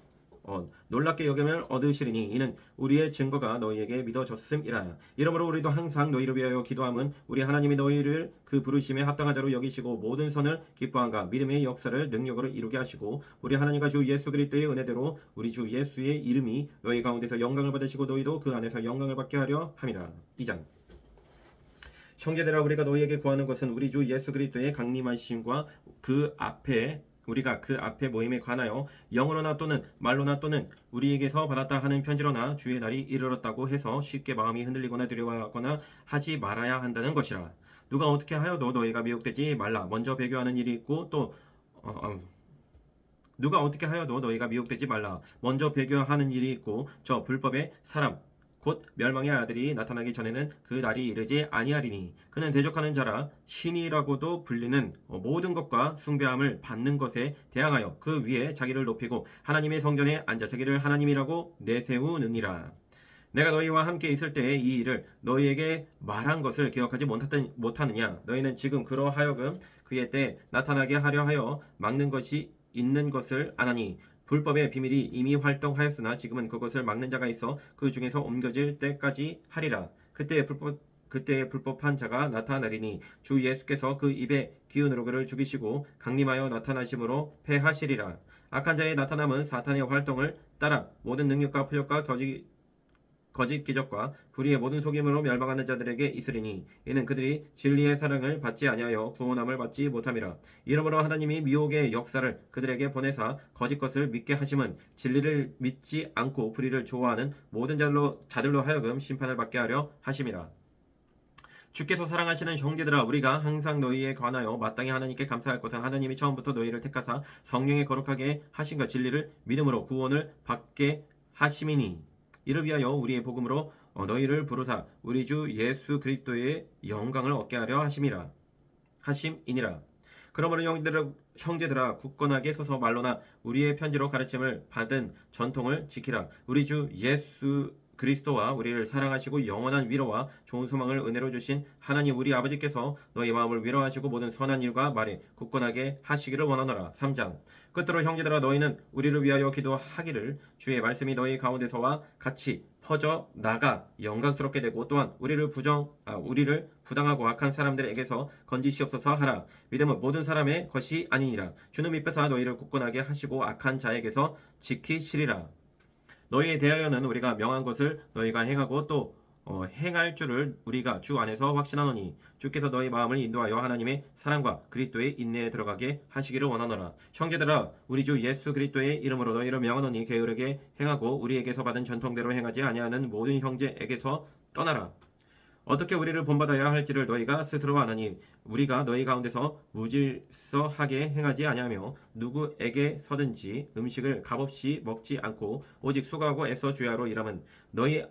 놀랍게 여김을 얻으시리니 이는 우리의 증거가 너희에게 믿어졌음이라. 이러므로 우리도 항상 너희를 위하여 기도함은 우리 하나님이 너희를 그 부르심에 합당한 자로 여기시고 모든 선을 기뻐함과 믿음의 역사를 능력으로 이루게 하시고 우리 하나님과 주 예수 그리스도의 은혜대로 우리 주 예수의 이름이 너희 가운데서 영광을 받으시고 너희도 그 안에서 영광을 받게 하려 함이라. 2장. 형제들아 우리가 너희에게 구하는 것은 우리 주 예수 그리스도의 강림하심과 우리가 그 앞에 모임에 관하여 영으로나 또는 말로나 또는 우리에게서 받았다 하는 편지로나 주의 날이 이르렀다고 해서 쉽게 마음이 흔들리거나 두려워하거나 하지 말아야 한다는 것이라. 누가 어떻게 하여도 너희가 미혹되지 말라. 먼저 배교하는 일이 있고 또 누가 어떻게 하여도 너희가 미혹되지 말라. 먼저 배교하는 일이 있고 저 불법의 사람 곧 멸망의 아들이 나타나기 전에는 그 날이 이르지 아니하리니 그는 대적하는 자라 신이라고도 불리는 모든 것과 숭배함을 받는 것에 대항하여 그 위에 자기를 높이고 하나님의 성전에 앉아 자기를 하나님이라고 내세우느니라. 내가 너희와 함께 있을 때에 이 일을 너희에게 말한 것을 기억하지 못하느냐. 너희는 지금 그러하여금 그의 때 나타나게 하려 하여 막는 것이 있는 것을 아나니 불법의 비밀이 이미 활동하였으나 지금은 그것을 막는 자가 있어 그 중에서 옮겨질 때까지 하리라. 그때에 불법한 자가 나타나리니 주 예수께서 그 입에 기운으로 그를 죽이시고 강림하여 나타나심으로 패하시리라. 악한 자의 나타남은 사탄의 활동을 따라 모든 능력과 표적과 거짓 기적과 불의의 모든 속임으로 멸망하는 자들에게 있으리니 이는 그들이 진리의 사랑을 받지 아니하여 구원함을 받지 못함이라. 이러므로 하나님이 미혹의 역사를 그들에게 보내사 거짓 것을 믿게 하심은 진리를 믿지 않고 불의를 좋아하는 모든 자들로 하여금 심판을 받게 하려 하심이라. 주께서 사랑하시는 형제들아 우리가 항상 너희에 관하여 마땅히 하나님께 감사할 것은 하나님이 처음부터 너희를 택하사 성령에 거룩하게 하신과 진리를 믿음으로 구원을 받게 하심이니 이를 위하여 우리의 복음으로 너희를 부르사 우리 주 예수 그리스도의 영광을 얻게 하려 하심이니라. 그러므로 형제들아 굳건하게 서서 말로나 우리의 편지로 가르침을 받은 전통을 지키라. 우리 주 예수 그리스도와 우리를 사랑하시고 영원한 위로와 좋은 소망을 은혜로 주신 하나님 우리 아버지께서 너희 마음을 위로하시고 모든 선한 일과 말에 굳건하게 하시기를 원하노라. 3장. 끝으로 형제들아 너희는 우리를 위하여 기도하기를 주의 말씀이 너희 가운데서와 같이 퍼져 나가 영광스럽게 되고 또한 우리를 부당하고 악한 사람들에게서 건지시옵소서 하라. 믿음은 모든 사람의 것이 아니니라. 주는 믿으사 너희를 굳건하게 하시고 악한 자에게서 지키시리라. 너희에 대하여는 우리가 명한 것을 너희가 행하고 또 행할 줄을 우리가 주 안에서 확신하노니 주께서 너희 마음을 인도하여 하나님의 사랑과 그리스도의 인내에 들어가게 하시기를 원하노라. 형제들아 우리 주 예수 그리스도의 이름으로 너희를 명하노니 게으르게 행하고 우리에게서 받은 전통대로 행하지 아니하는 모든 형제에게서 떠나라. 어떻게 우리를 본받아야 할지를 너희가 스스로 아나니 우리가 너희 가운데서 무질서하게 행하지 아니하며 누구에게서든지 음식을 값없이 먹지 않고 오직 수고하고 애써 주야로 일함은 너희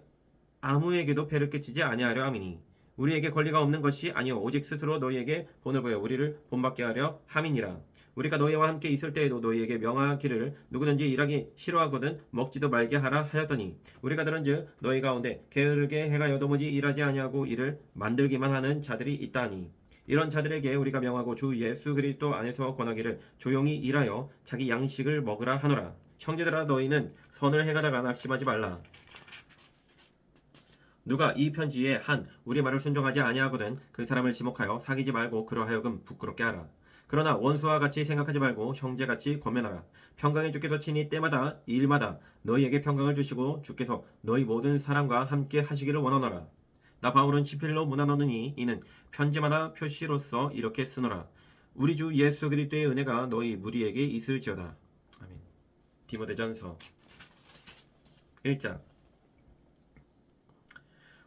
아무에게도 배를 끼치지 아니하려 함이니 우리에게 권리가 없는 것이 아니요 오직 스스로 너희에게 본을 보여 우리를 본받게 하려 함이니라. 우리가 너희와 함께 있을 때에도 너희에게 명하기를 누구든지 일하기 싫어하거든 먹지도 말게 하라 하였더니 우리가 들은즉 너희 가운데 게으르게 행하여 도무지 일하지 아니하고 일을 만들기만 하는 자들이 있다니 이런 자들에게 우리가 명하고 주 예수 그리스도 안에서 권하기를 조용히 일하여 자기 양식을 먹으라 하노라. 형제들아 너희는 선을 행하다가 낙심하지 말라. 누가 이 편지에 한 우리 말을 순종하지 아니하거든 그 사람을 지목하여 사귀지 말고 그러하여금 부끄럽게 하라. 그러나 원수와 같이 생각하지 말고 형제같이 권면하라. 평강에 주께서 친히 때마다 일마다 너희에게 평강을 주시고 주께서 너희 모든 사람과 함께 하시기를 원하노라. 나 바울은 치필로 문안하노니 이는 편지마다 표시로서 이렇게 쓰노라. 우리 주 예수 그리스도의 은혜가 너희 무리에게 있을지어다. 아멘. 디모데전서 1장.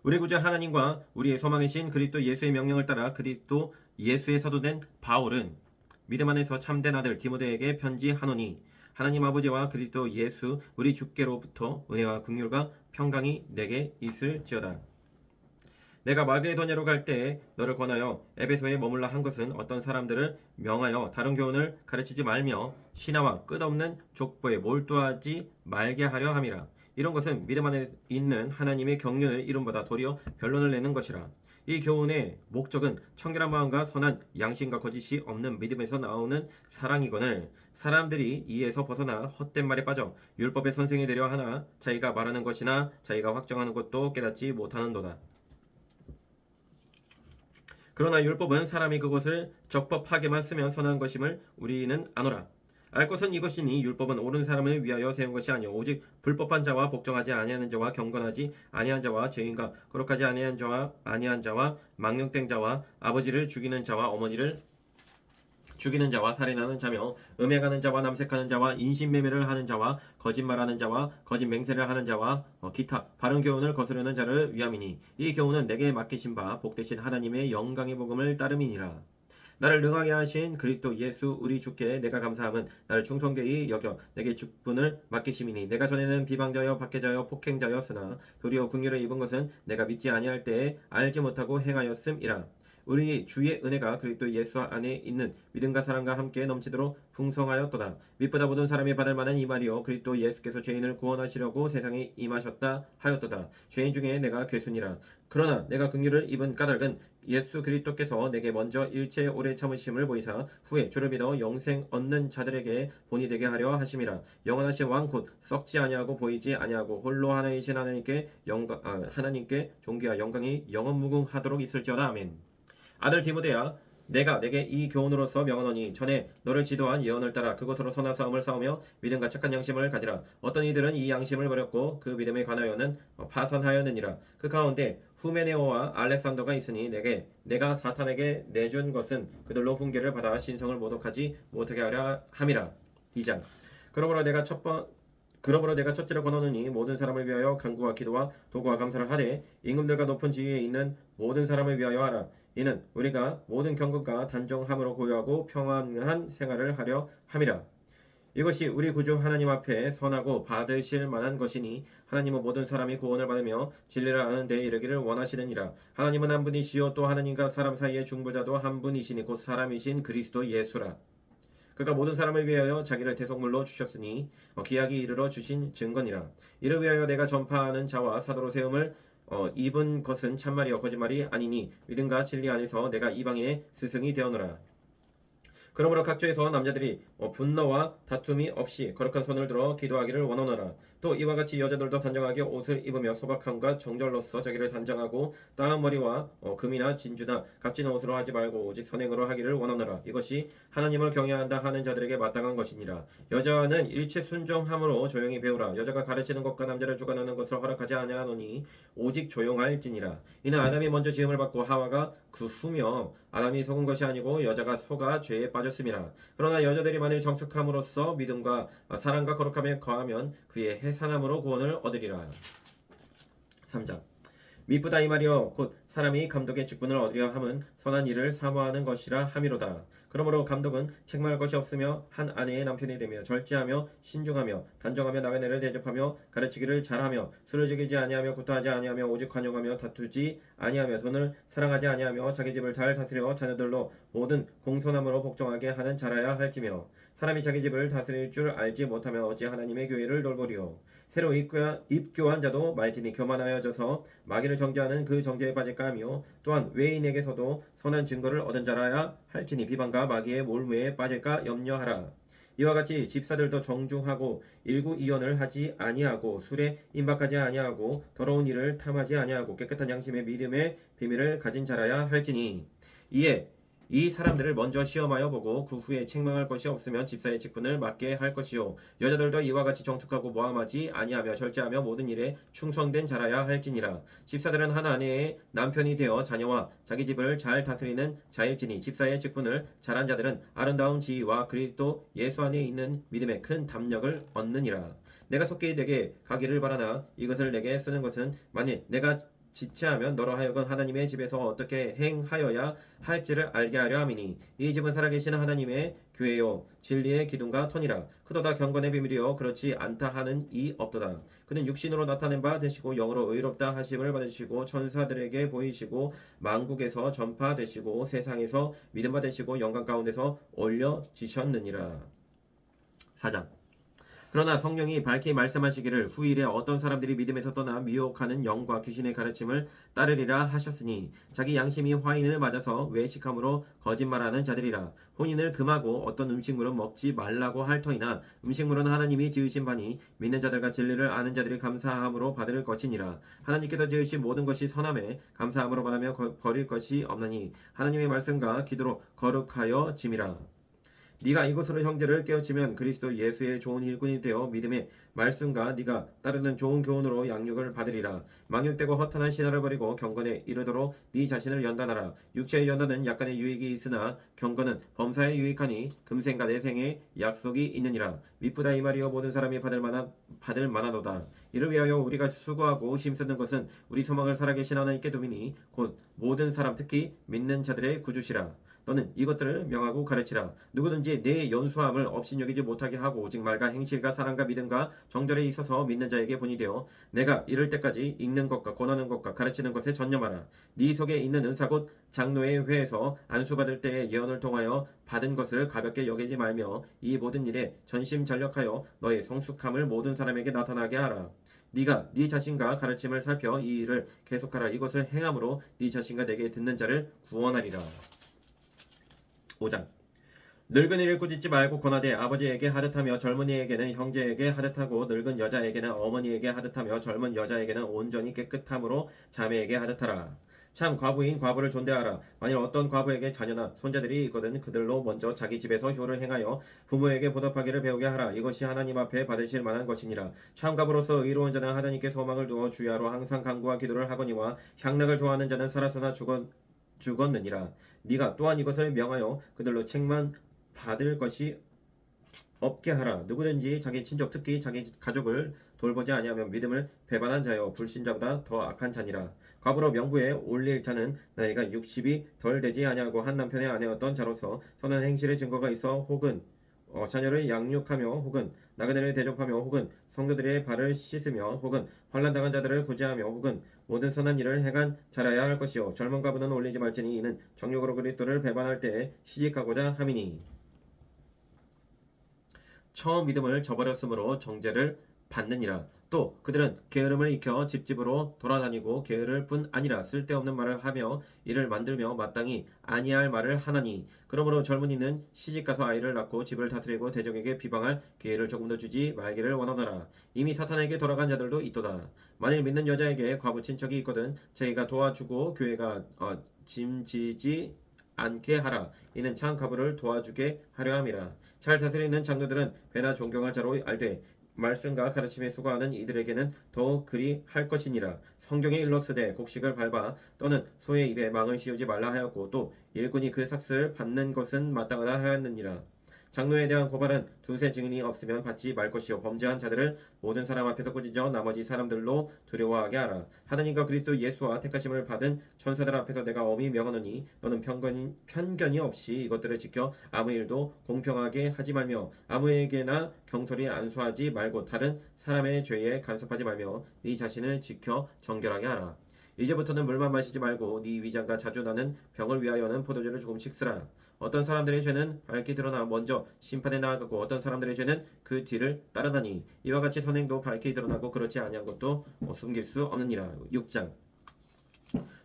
우리 구주 하나님과 우리의 소망이신 그리스도 예수의 명령을 따라 그리스도 예수의 사도된 바울은 믿음 안에서 참된 아들 디모데에게 편지하노니 하나님 아버지와 그리스도 예수 우리 주께로부터 은혜와 긍휼과 평강이 내게 있을지어다. 내가 마게도냐로 갈 때에 너를 권하여 에베소에 머물라 한 것은 어떤 사람들을 명하여 다른 교훈을 가르치지 말며 신하와 끝없는 족보에 몰두하지 말게 하려 함이라. 이런 것은 믿음 안에 있는 하나님의 경륜을 이름보다 도리어 변론을 내는 것이라. 이 교훈의 목적은 청결한 마음과 선한 양심과 거짓이 없는 믿음에서 나오는 사랑이거늘 사람들이 이에서 벗어나 헛된 말에 빠져 율법의 선생이 되려 하나 자기가 말하는 것이나 자기가 확정하는 것도 깨닫지 못하는도다. 그러나 율법은 사람이 그것을 적법하게만 쓰면 선한 것임을 우리는 아노라. 알 것은 이것이니 율법은 옳은 사람을 위하여 세운 것이 아니요 오직 불법한 자와 복종하지 아니하는 자와 경건하지 아니한 자와 죄인과 거룩하지 아니한 자와 망령된 자와 아버지를 죽이는 자와 어머니를 죽이는 자와 살인하는 자며 음행하는 자와 남색하는 자와 인신매매를 하는 자와 거짓말하는 자와 거짓 맹세를 하는 자와 기타 바른 교훈을 거스르는 자를 위함이니 이 교훈은 내게 맡기신 바 복되신 하나님의 영광의 복음을 따름이니라. 나를 능하게 하신 그리스도 예수 우리 주께 내가 감사함은 나를 충성되이 여겨 내게 직분을 맡기심이니 내가 전에는 비방자여 박해자여 폭행자였으나 도리어 긍휼을 입은 것은 내가 믿지 아니할 때에 알지 못하고 행하였음이라. 우리 주의 은혜가 그리스도 예수 안에 있는 믿음과 사랑과 함께 넘치도록 풍성하였도다. 믿보다 모든 사람이 받을 만한 이 말이요 그리스도 예수께서 죄인을 구원하시려고 세상에 임하셨다 하였도다. 죄인 중에 내가 괴순이라. 그러나 내가 긍휼을 입은 까닭은 예수 그리스도께서 내게 먼저 일체 오래 참으심을 보이사 후에 주를 믿어 영생 얻는 자들에게 본이 되게 하려 하심이라. 영원하신 왕 곧 썩지 아니하고 보이지 아니하고 홀로 하나이신 하나님께 존귀와 영광이 영원무궁하도록 있을지어다. 아멘. 아들 디모데야 내가 내게 이 교훈으로서 명하노니 전에 너를 지도한 예언을 따라 그것으로 선한 싸움을 싸우며 믿음과 착한 양심을 가지라. 어떤 이들은 이 양심을 버렸고 그 믿음에 관하여는 파선하였느니라. 그 가운데 후메네오와 알렉산더가 있으니 내가 사탄에게 내준 것은 그들로 훈계를 받아 신성을 모독하지 못하게 하려 함이라. 2장. 그러므로 내가 첫째로 권하노니 모든 사람을 위하여 간구와 기도와 도구와 감사를 하되 임금들과 높은 지위에 있는 모든 사람을 위하여 하라. 이는 우리가 모든 경건과 단정함으로 고요하고 평안한 생활을 하려 함이라. 이것이 우리 구주 하나님 앞에 선하고 받으실 만한 것이니 하나님은 모든 사람이 구원을 받으며 진리를 아는 데에 이르기를 원하시느니라. 하나님은 한 분이시요 또 하나님과 사람 사이의 중보자도 한 분이시니 곧 사람이신 그리스도 예수라. 그가 모든 사람을 위하여 자기를 대속물로 주셨으니 기약이 이르러 주신 증거니라. 이를 위하여 내가 전파하는 자와 사도로 세움을 입은 것은 참말이요 거짓말이 아니니 믿음과 진리 안에서 내가 이방인의 스승이 되었노라. 그러므로 각처에서 남자들이 분노와 다툼이 없이 거룩한 손을 들어 기도하기를 원하노라. 또 이와 같이 여자들도 단정하게 옷을 입으며 소박함과 정절로서 자기를 단정하고 따은 머리와 금이나 진주나 값진 옷으로 하지 말고 오직 선행으로 하기를 원하노라. 이것이 하나님을 경외한다 하는 자들에게 마땅한 것이니라. 여자는 일체 순종함으로 조용히 배우라. 여자가 가르치는 것과 남자를 주관하는 것을 허락하지 아니하노니 오직 조용할지니라. 이는 아담이 먼저 지음을 받고 하와가 그 후며 아담이 속은 것이 아니고 여자가 속아 죄에 빠졌음이라. 그러나 여자들이 만일 정숙함으로써 믿음과 사랑과 거룩함에 거하면 그의 해산함으로 구원을 얻으리라. 3장. 미쁘다 이 말이여 곧 사람이 감독의 직분을 얻으려 함은 선한 일을 사모하는 것이라 함이로다. 그러므로 감독은 책망할 것이 없으며 한 아내의 남편이 되며 절제하며 신중하며 단정하며 나그네를 대접하며 가르치기를 잘하며 술을 즐기지 아니하며 구토하지 아니하며 오직 관용하며 다투지 아니하며 돈을 사랑하지 아니하며 자기 집을 잘 다스려 자녀들로 모든 공손함으로 복종하게 하는 자라야 할지며 사람이 자기 집을 다스릴 줄 알지 못하면 어찌 하나님의 교회를 돌보리요. 새로 입교한 자도 말진이 교만하여져서 마귀를 정죄하는 그 정죄에 빠질까 하며 또한 외인에게서도 선한 증거를 얻은 자라야 할지니 비방과 마귀의 몰무에 빠질까 염려하라. 이와 같이 집사들도 정중하고 일구이연을 하지 아니하고 술에 임박하지 아니하고 더러운 일을 탐하지 아니하고 깨끗한 양심의 믿음의 비밀을 가진 자라야 할지니 이에 이 사람들을 먼저 시험하여 보고 그 후에 책망할 것이 없으면 집사의 직분을 맡게 할 것이요 여자들도 이와 같이 정숙하고 모함하지 아니하며 절제하며 모든 일에 충성된 자라야 할지니라. 집사들은 한 아내의 남편이 되어 자녀와 자기 집을 잘 다스리는 자일지니 집사의 직분을 잘한 자들은 아름다운 지위와 그리스도 예수 안에 있는 믿음의 큰 담력을 얻느니라. 내가 속히 내게 가기를 바라나 이것을 내게 쓰는 것은 만일 내가 지체하면 너로 하여금 하나님의 집에서 어떻게 행하여야 할지를 알게 하려 함이니 이 집은 살아계신 하나님의 교회요 진리의 기둥과 터니라. 그도다 경건의 비밀이요 그렇지 않다 하는 이 없도다. 그는 육신으로 나타낸 바 되시고 영으로 의롭다 하심을 받으시고 천사들에게 보이시고 만국에서 전파되시고 세상에서 믿음 받으시고 영광 가운데서 올려지셨느니라. 4장. 그러나 성령이 밝히 말씀하시기를 후일에 어떤 사람들이 믿음에서 떠나 미혹하는 영과 귀신의 가르침을 따르리라 하셨으니 자기 양심이 화인을 맞아서 외식함으로 거짓말하는 자들이라. 혼인을 금하고 어떤 음식물은 먹지 말라고 할 터이나 음식물은 하나님이 지으신 바니 믿는 자들과 진리를 아는 자들이 감사함으로 받을 것이니라. 하나님께서 지으신 모든 것이 선함에 감사함으로 받으며 버릴 것이 없나니 하나님의 말씀과 기도로 거룩하여 짐이라. 네가 이것으로 형제를 깨우치면 그리스도 예수의 좋은 일꾼이 되어 믿음의 말씀과 네가 따르는 좋은 교훈으로 양육을 받으리라. 망육되고 허탄한 신화를 버리고 경건에 이르도록 네 자신을 연단하라. 육체의 연단은 약간의 유익이 있으나 경건은 범사에 유익하니 금생과 내생에 약속이 있느니라. 미쁘다 이 말이여 모든 사람이 받을 만하도다. 이를 위하여 우리가 수고하고 힘쓰는 것은 우리 소망을 살아계신 하나님께 두미니 곧 모든 사람 특히 믿는 자들의 구주시라. 너는 이것들을 명하고 가르치라. 누구든지 내 연수함을 업신여기지 못하게 하고 오직 말과 행실과 사랑과 믿음과 정절에 있어서 믿는 자에게 본이 되어 내가 이를 때까지 읽는 것과 권하는 것과 가르치는 것에 전념하라. 네 속에 있는 은사 곧 장로의 회에서 안수받을 때의 예언을 통하여 받은 것을 가볍게 여기지 말며 이 모든 일에 전심전력하여 너의 성숙함을 모든 사람에게 나타나게 하라. 네가 네 자신과 가르침을 살펴 이 일을 계속하라. 이것을 행함으로 네 자신과 내게 듣는 자를 구원하리라. 5장. 늙은이를 꾸짖지 말고 권하되 아버지에게 하듯하며 젊은이에게는 형제에게 하듯하고 늙은 여자에게는 어머니에게 하듯하며 젊은 여자에게는 온전히 깨끗함으로 자매에게 하듯하라. 참 과부인 과부를 존대하라. 만일 어떤 과부에게 자녀나 손자들이 있거든 그들로 먼저 자기 집에서 효를 행하여 부모에게 보답하기를 배우게 하라. 이것이 하나님 앞에 받으실 만한 것이니라. 참 과부로서 의로운 자는 하나님께 소망을 두어 주야로 항상 간구와 기도를 하거니와 향락을 좋아하는 자는 살았으나 죽었느니라. 네가 또한 이것을 명하여 그들로 책만 받을 것이 없게 하라. 누구든지 자기 친족 특히 자기 가족을 돌보지 아니하면 믿음을 배반한 자여 불신자보다 더 악한 자니라. 과부로 명부에 올릴 자는 나이가 60이 덜 되지 아니하고 한 남편의 아내였던 자로서 선한 행실의 증거가 있어 혹은 자녀를 양육하며 혹은 나그네를 대접하며 혹은 성도들의 발을 씻으며 혹은 환난당한 자들을 구제하며 혹은 모든 선한 일을 행한 자라야 할 것이요 젊은 과부는 올리지 말지니 이는 정욕으로 그리스도를 배반할 때에 시집가고자 함이니 처음 믿음을 저버렸으므로 정죄를 받느니라. 또 그들은 게으름을 익혀 집집으로 돌아다니고 게으를 뿐 아니라 쓸데없는 말을 하며 이를 만들며 마땅히 아니할 말을 하나니 그러므로 젊은이는 시집가서 아이를 낳고 집을 다스리고 대적에게 비방할 기회를 조금도 주지 말기를 원하노라. 이미 사탄에게 돌아간 자들도 있도다. 만일 믿는 여자에게 과부 친척이 있거든 자기가 도와주고 교회가 짐지지 않게 하라. 이는 참 과부를 도와주게 하려 함이라. 잘 다스리는 장로들은 배나 존경할 자로 알되 말씀과 가르침에 수고하는 이들에게는 더욱 그리 할 것이니라. 성경에 일렀으되 곡식을 밟아 떠는 소의 입에 망을 씌우지 말라 하였고 또 일꾼이 그 삭슬을 받는 것은 마땅하다 하였느니라. 장로에 대한 고발은 두세 증인이 없으면 받지 말 것이요 범죄한 자들을 모든 사람 앞에서 꾸짖어 나머지 사람들로 두려워하게 하라. 하나님과 그리스도 예수와 택하심을 받은 천사들 앞에서 내가 엄히 명하노니 너는 편견이 없이 이것들을 지켜 아무 일도 공평하게 하지 말며 아무에게나 경솔히 안수하지 말고 다른 사람의 죄에 간섭하지 말며 네 자신을 지켜 정결하게 하라. 이제부터는 물만 마시지 말고 네 위장과 자주 나는 병을 위하여는 포도주를 조금씩 쓰라. 어떤 사람들의 죄는 밝게 드러나 먼저 심판에 나아가고 어떤 사람들의 죄는 그 뒤를 따르나니 이와 같이 선행도 밝게 드러나고 그렇지 아니한 것도 숨길 수 없느니라. 6장.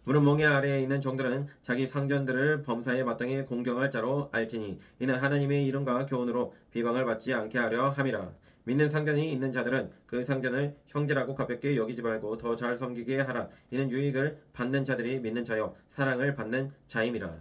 물은 멍에 아래에 있는 종들은 자기 상전들을 범사에 마땅히 공경할 자로 알지니 이는 하나님의 이름과 교훈으로 비방을 받지 않게 하려 함이라. 믿는 상전이 있는 자들은 그 상전을 형제라고 가볍게 여기지 말고 더 잘 섬기게 하라. 이는 유익을 받는 자들이 믿는 자여 사랑을 받는 자임이라.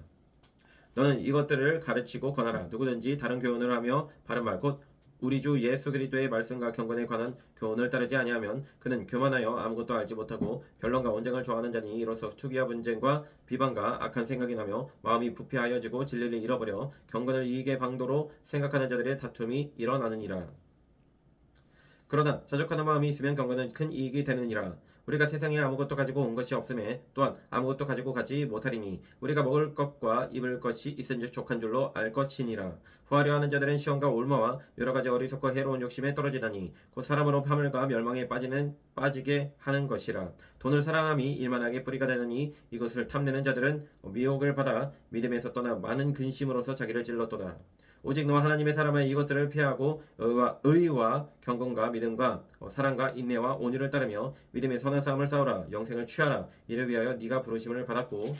너는 이것들을 가르치고 권하라. 누구든지 다른 교훈을 하며 바른 말 곧 우리 주 예수 그리스도의 말씀과 경건에 관한 교훈을 따르지 아니하면 그는 교만하여 아무것도 알지 못하고 변론과 언쟁을 좋아하는 자니 이로써 투기와 분쟁과 비방과 악한 생각이 나며 마음이 부패하여지고 진리를 잃어버려 경건을 이익의 방도로 생각하는 자들의 다툼이 일어나느니라. 그러나 자족하는 마음이 있으면 경건은 큰 이익이 되느니라. 우리가 세상에 아무것도 가지고 온 것이 없음에 또한 아무것도 가지고 가지 못하리니 우리가 먹을 것과 입을 것이 있은즉 족한 줄로 알 것이니라. 구하려 하는 자들은 시험과 올마와 여러 가지 어리석고 해로운 욕심에 떨어지다니 곧 사람으로 파멸과 멸망에 빠지게 하는 것이라. 돈을 사랑함이 일만하게 뿌리가 되느니 이것을 탐내는 자들은 미혹을 받아 믿음에서 떠나 많은 근심으로서 자기를 찔렀도다. 오직 너와 하나님의 사람은 이것들을 피하고 의와 경건과 믿음과 사랑과 인내와 온유를 따르며 믿음의 선한 싸움을 싸우라. 영생을 취하라. 이를 위하여 네가 부르심을 받았고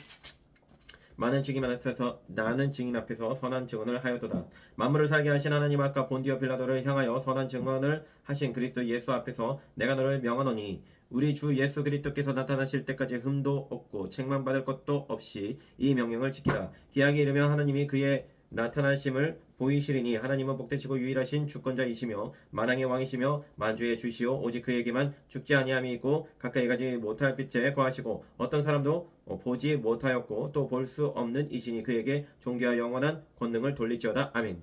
나는 증인 앞에서 선한 증언을 하였도다. 만물을 살게 하신 하나님 앞과 본디오 빌라도를 향하여 선한 증언을 하신 그리스도 예수 앞에서 내가 너를 명하노니 우리 주 예수 그리스도께서 나타나실 때까지 흠도 없고 책만 받을 것도 없이 이 명령을 지키라. 기약이 이르면 하나님이 그의 나타나심을 보이시리니 하나님은 복되시고 유일하신 주권자이시며 만왕의 왕이시며 만주의 주시오. 오직 그에게만 죽지 아니함이 있고 가까이 가지 못할 빛에 거하시고 어떤 사람도 보지 못하였고 또 볼 수 없는 이시니 그에게 존귀와 영원한 권능을 돌릴지어다. 아멘.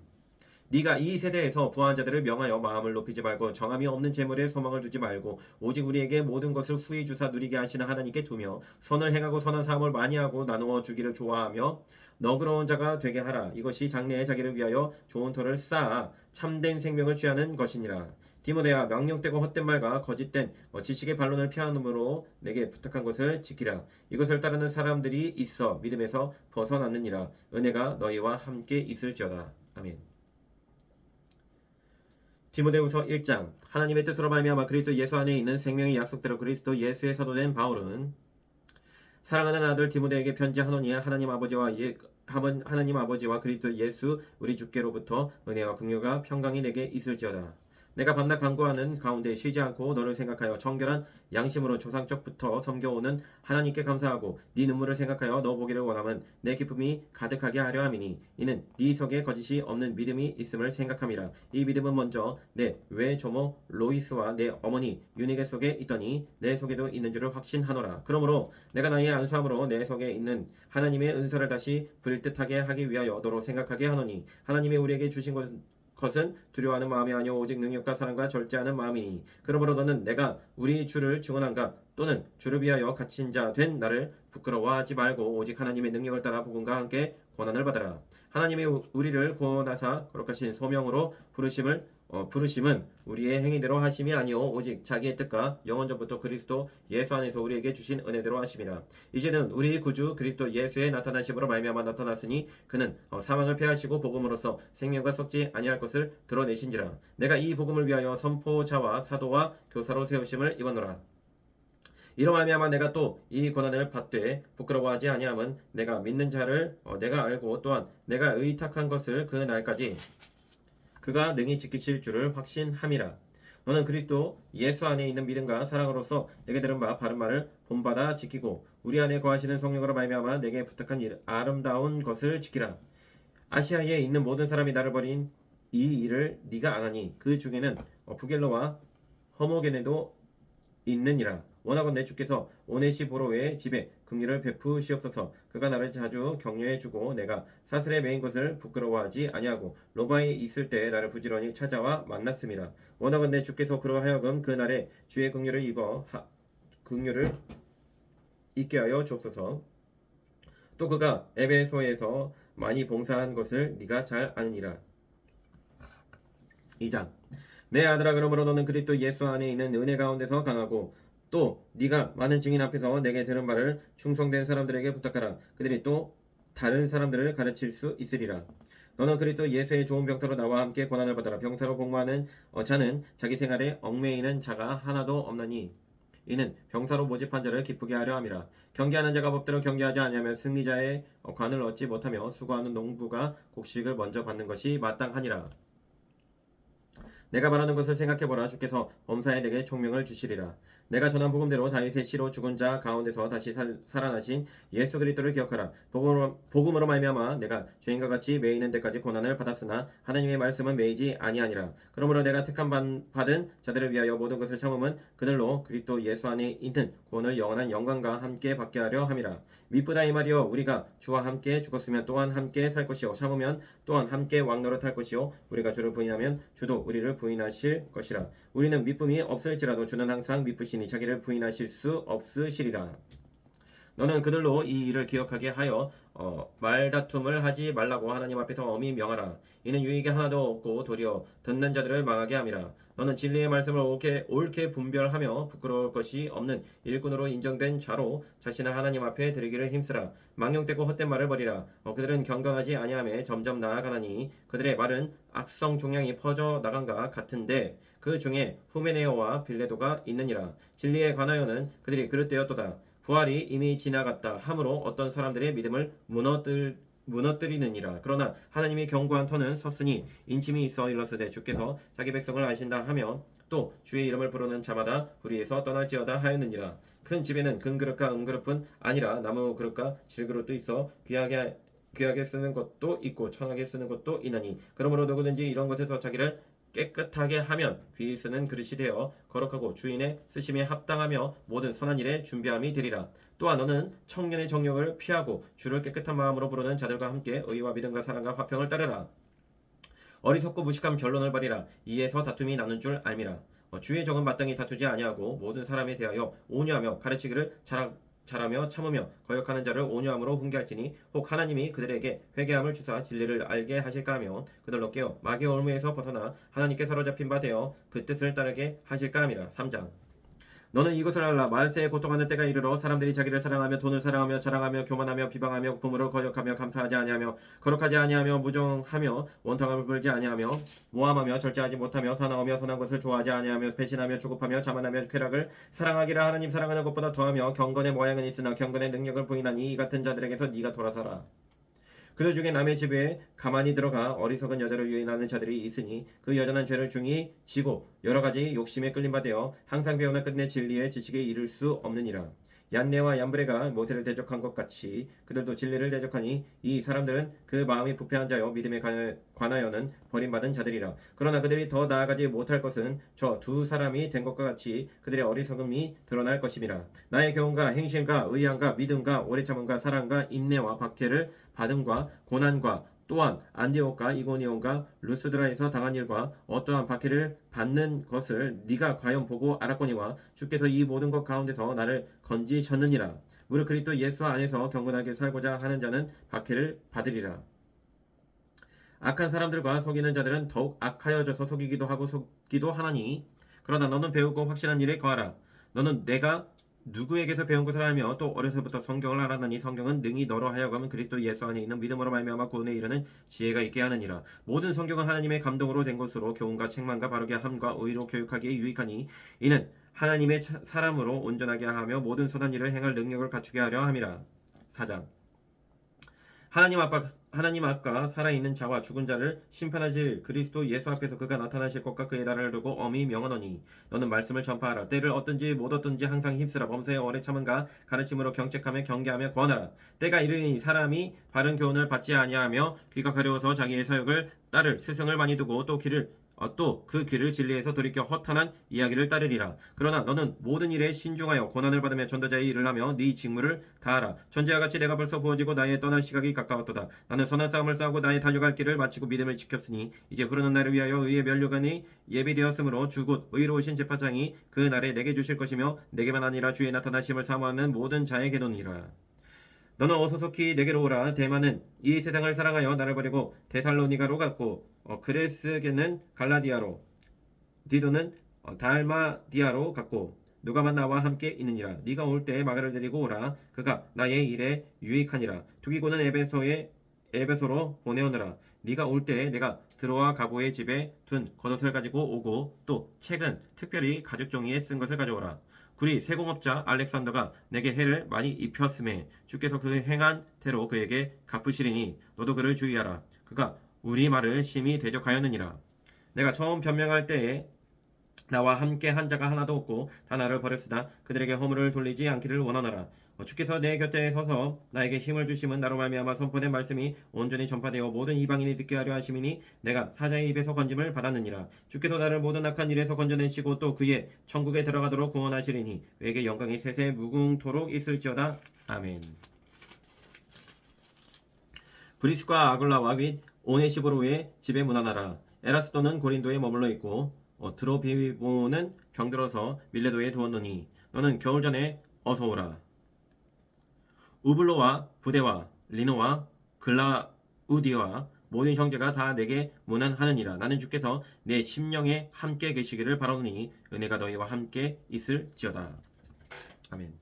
네가 이 세대에서 부한 자들을 명하여 마음을 높이지 말고 정함이 없는 재물에 소망을 두지 말고 오직 우리에게 모든 것을 후히 주사 누리게 하시는 하나님께 두며 선을 행하고 선한 사업을 많이 하고 나누어 주기를 좋아하며 너그러운 자가 되게 하라. 이것이 장래에 자기를 위하여 좋은 터를 쌓아 참된 생명을 취하는 것이니라. 디모데야, 명령되고 헛된 말과 거짓된 지식의 반론을 피하므로 내게 부탁한 것을 지키라. 이것을 따르는 사람들이 있어 믿음에서 벗어났느니라. 은혜가 너희와 함께 있을지어다. 아멘. 디모데후서 1장. 하나님의 뜻으로 말미암아 그리스도 예수 안에 있는 생명의 약속대로 그리스도 예수의 사도된 바울은 사랑하는 아들 디모데에게 편지하노니 하나님 아버지와 그리스도 예수 우리 주께로부터 은혜와 긍휼과 평강이 내게 있을지어다. 내가 밤낮 간구하는 가운데 쉬지 않고 너를 생각하여 정결한 양심으로 조상적부터 섬겨오는 하나님께 감사하고 네 눈물을 생각하여 너 보기를 원함은 내 기쁨이 가득하게 하려 함이니 이는 네 속에 거짓이 없는 믿음이 있음을 생각함이라. 이 믿음은 먼저 내 외조모 로이스와 내 어머니 유니게 속에 있더니 내 속에도 있는 줄을 확신하노라. 그러므로 내가 나의 안수함으로 내 속에 있는 하나님의 은사를 다시 불뜻하게 하기 위하여 너로 생각하게 하노니 하나님이 우리에게 주신 것은 두려워하는 마음이 아니오 오직 능력과 사랑과 절제하는 마음이니 그러므로 너는 내가 우리 주를 증언한가 또는 주를 위하여 갇힌 자 된 나를 부끄러워하지 말고 오직 하나님의 능력을 따라 복음과 함께 고난을 받아라. 하나님이 우리를 구원하사 거룩하신 소명으로 부르심은 우리의 행위대로 하심이 아니오 오직 자기의 뜻과 영원전부터 그리스도 예수 안에서 우리에게 주신 은혜대로 하심이라. 이제는 우리 구주 그리스도 예수의 나타나심으로 말미암아 나타났으니 그는 사망을 패하시고 복음으로써 생명과 썩지 아니할 것을 드러내신지라. 내가 이 복음을 위하여 선포자와 사도와 교사로 세우심을 입었노라. 이로 말미암아 내가 또 이 고난을 받되 부끄러워하지 아니함은 내가 믿는 자를 내가 알고 또한 내가 의탁한 것을 그 날까지 그가 능히 지키실 줄을 확신함이라. 너는 그리스도 예수 안에 있는 믿음과 사랑으로서 내게 들은 바 바른 말을 본받아 지키고 우리 안에 거하시는 성령으로 말미암아 내게 부탁한 아름다운 것을 지키라. 아시아에 있는 모든 사람이 나를 버린 이 일을 네가 안하니 그 중에는 부겔로와 허모게네도 있느니라. 원하건대 주께서 오네시보로의 집에 긍휼을 베푸시옵소서. 그가 나를 자주 격려해주고 내가 사슬에 매인 것을 부끄러워하지 아니하고 로마에 있을 때 나를 부지런히 찾아와 만났음이라. 원하건대 주께서 그로 하여금 그 날에 주의 긍휼을 있게 하여 주옵소서. 또 그가 에베소에서 많이 봉사한 것을 네가 잘 아느니라. 2장. 내 아들아, 그러므로 너는 그리스도 예수 안에 있는 은혜 가운데서 강하고 또 네가 많은 증인 앞에서 내게 들은 바를 충성된 사람들에게 부탁하라. 그들이 또 다른 사람들을 가르칠 수 있으리라. 너는 그리스도 예수의 좋은 병사로 나와 함께 고난을 받아라. 병사로 복무하는 자는 자기 생활에 얽매이는 자가 하나도 없나니 이는 병사로 모집한 자를 기쁘게 하려 함이라. 경계하는 자가 법대로 경계하지 아니하면 승리자의 관을 얻지 못하며 수고하는 농부가 곡식을 먼저 받는 것이 마땅하니라. 내가 말하는 것을 생각해보라. 주께서 범사에 내게 총명을 주시리라. 내가 전한 복음대로 다윗의 씨로 죽은 자 가운데서 다시 살아나신 예수 그리스도를 기억하라. 복음으로 말미암아 내가 죄인과 같이 매이는 데까지 고난을 받았으나 하나님의 말씀은 매이지 아니하니라. 그러므로 내가 택함 받은 자들을 위하여 모든 것을 참음은 그들로 그리스도 예수 안에 있는 구원을 영원한 영광과 함께 받게 하려 함이라. 미쁘다 이 말이여, 우리가 주와 함께 죽었으면 또한 함께 살 것이요, 참으면 또한 함께 왕노릇할 것이요, 우리가 주를 부인하면 주도 우리를 부인하실 것이라. 우리는 미쁨이 없을지라도 주는 항상 미쁘시니 자기를 부인하실 수 없으시리라. 너는 그들로 이 일을 기억하게 하여 말다툼을 하지 말라고 하나님 앞에서 엄히 명하라. 이는 유익이 하나도 없고 도리어 듣는 자들을 망하게 함이라. 너는 진리의 말씀을 옳게 분별하며 부끄러울 것이 없는 일꾼으로 인정된 자로 자신을 하나님 앞에 드리기를 힘쓰라. 망령되고 헛된 말을 버리라. 그들은 경건하지 아니하며 점점 나아가나니 그들의 말은 악성 종양이 퍼져 나간가 같은데 그 중에 후메네오와 빌레도가 있느니라. 진리에 관하여는 그들이 그릇되었도다. 부활이 이미 지나갔다 하므로 어떤 사람들의 믿음을 무너뜨리느니라. 그러나 하나님이 견고한 터는 섰으니 인침이 있어 일러스되 주께서 자기 백성을 아신다 하며 또 주의 이름을 부르는 자마다 불의에서 떠날지어다 하였느니라. 큰 집에는 금 그릇과 그릇뿐 아니라 나무 그릇과 질그릇도 있어 귀하게 쓰는 것도 있고 천하게 쓰는 것도 있나니 그러므로 누구든지 이런 것에서 자기를 깨끗하게 하면 귀히 쓰는 그릇이 되어 거룩하고 주인의 쓰심에 합당하며 모든 선한 일에 준비함이 되리라. 또한 너는 청년의 정욕을 피하고 주를 깨끗한 마음으로 부르는 자들과 함께 의와 믿음과 사랑과 화평을 따르라. 어리석고 무식한 변론을 벌이라. 이에서 다툼이 나는 줄 알미라. 주의 종은 마땅히 다투지 아니하고 모든 사람에 대하여 온유하며 가르치기를 잘하며 참으며 거역하는 자를 온유함으로 훈계할지니 혹 하나님이 그들에게 회개함을 주사 진리를 알게 하실까 하며 그들로 깨어 마귀의 올무에서 벗어나 하나님께 사로잡힌 바 되어 그 뜻을 따르게 하실까 함이라. 3장. 너는 이것을 알라. 말세에 고통하는 때가 이르러 사람들이 자기를 사랑하며 돈을 사랑하며 자랑하며 교만하며 비방하며 부모를 거역하며 감사하지 아니하며 거룩하지 아니하며 무정하며 원통함을 불지 아니하며 모함하며 절제하지 못하며 사나우며 선한 것을 좋아하지 아니하며 배신하며 조급하며 자만하며 쾌락을 사랑하기를 하나님 사랑하는 것보다 더하며 경건의 모양은 있으나 경건의 능력을 부인하니 이 같은 자들에게서 네가 돌아서라. 그들 중에 남의 집에 가만히 들어가 어리석은 여자를 유인하는 자들이 있으니 그 여자는 죄를 중히 지고 여러 가지 욕심에 끌린 바 되어 항상 배우나 끝내 진리의 지식에 이를 수 없느니라. 얀네와 얀브레가 모세를 대적한 것 같이 그들도 진리를 대적하니 이 사람들은 그 마음이 부패한 자여 믿음에 관하여는 버림받은 자들이라. 그러나 그들이 더 나아가지 못할 것은 저 두 사람이 된 것과 같이 그들의 어리석음이 드러날 것임이라. 나의 교훈과 행실과 의향과 믿음과 오래 참음과 사랑과 인내와 박해를 받음과 고난과 또한 안디옥과 이고니온과 루스드라에서 당한 일과 어떠한 박해를 받는 것을 네가 과연 보고 알았거니와 주께서 이 모든 것 가운데서 나를 건지셨느니라. 무릇 그리스도 예수 안에서 경건하게 살고자 하는 자는 박해를 받으리라. 악한 사람들과 속이는 자들은 더욱 악하여져서 속이기도 하고 속기도 하나니 그러나 너는 배우고 확신한 일에 거하라. 너는 내가 누구에게서 배운 것을 알며 또 어려서부터 성경을 알았나니 성경은 능히 너로 하여금 그리스도 예수 안에 있는 믿음으로 말미암아 구원에 이르는 지혜가 있게 하느니라. 모든 성경은 하나님의 감동으로 된 것으로 교훈과 책망과 바르게 함과 의로 교육하기에 유익하니 이는 하나님의 사람으로 온전하게 하며 모든 선한 일을 행할 능력을 갖추게 하려 함이라. 4장. 하나님 앞과 살아있는 자와 죽은 자를 심판하실 그리스도 예수 앞에서 그가 나타나실 것과 그의 나라를 두고 엄히 명하노니 너는 말씀을 전파하라. 때를 얻든지 못 얻든지 항상 힘쓰라. 범사에 오래 참은가 가르침으로 경책하며 경계하며 권하라. 때가 이르니 사람이 바른 교훈을 받지 아니하며 귀가 가려워서 자기의 사욕을 따를 스승을 많이 두고 또 그 귀를 진리에서 돌이켜 허탄한 이야기를 따르리라. 그러나 너는 모든 일에 신중하여 고난을 받으며 전도자의 일을 하며 네 직무를 다하라. 전제와 같이 내가 벌써 부어지고 나의 떠날 시각이 가까웠도다. 나는 선한 싸움을 싸우고 나의 달려갈 길을 마치고 믿음을 지켰으니 이제 흐르는 날을 위하여 의의 면류관이 예비되었으므로 주 곧 의로우신 재판장이 그 날에 내게 주실 것이며 내게만 아니라 주의 나타나심을 사모하는 모든 자에게노니라. 너는 어서 속히 내게로 오라. 대만은 이 세상을 사랑하여 나를 버리고 데살로니가로 갔고 그레스게는 갈라디아로 디도는 달마디아로 갔고 누가만 나와 함께 있느니라. 네가 올 때 마가를 데리고 오라. 그가 나의 일에 유익하니라. 두기고는 에베소로 보내오느라. 네가 올 때 내가 드로아 가보의 집에 둔 겉옷을 가지고 오고 또 책은 특별히 가죽 종이에 쓴 것을 가져오라. 구리 세공업자 알렉산더가 내게 해를 많이 입혔음에 주께서 그 행한 대로 그에게 갚으시리니 너도 그를 주의하라. 그가 우리 말을 심히 대적하였느니라. 내가 처음 변명할 때에 나와 함께 한 자가 하나도 없고 다 나를 버렸으나 그들에게 허물을 돌리지 않기를 원하노라. 주께서 내 곁에 서서 나에게 힘을 주심은 나로 말미암아 선포된 말씀이 온전히 전파되어 모든 이방인이 듣게 하려 하심이니 내가 사자의 입에서 건짐을 받았느니라. 주께서 나를 모든 악한 일에서 건져내시고 또 그의 천국에 들어가도록 구원하시리니 그에게 영광이 세세 무궁토록 있을지어다. 아멘. 브리스과 아굴라와 및 오네시보로의 집에 문안하라. 에라스도는 고린도에 머물러 있고 드로비보는 병들어서 밀레도에 두었노니 너는 겨울 전에 어서 오라. 우블로와 부데와 리노와 글라우디와 모든 형제가 다 내게 문안하느니라. 나는 주께서 내 심령에 함께 계시기를 바라오니 은혜가 너희와 함께 있을지어다. 아멘.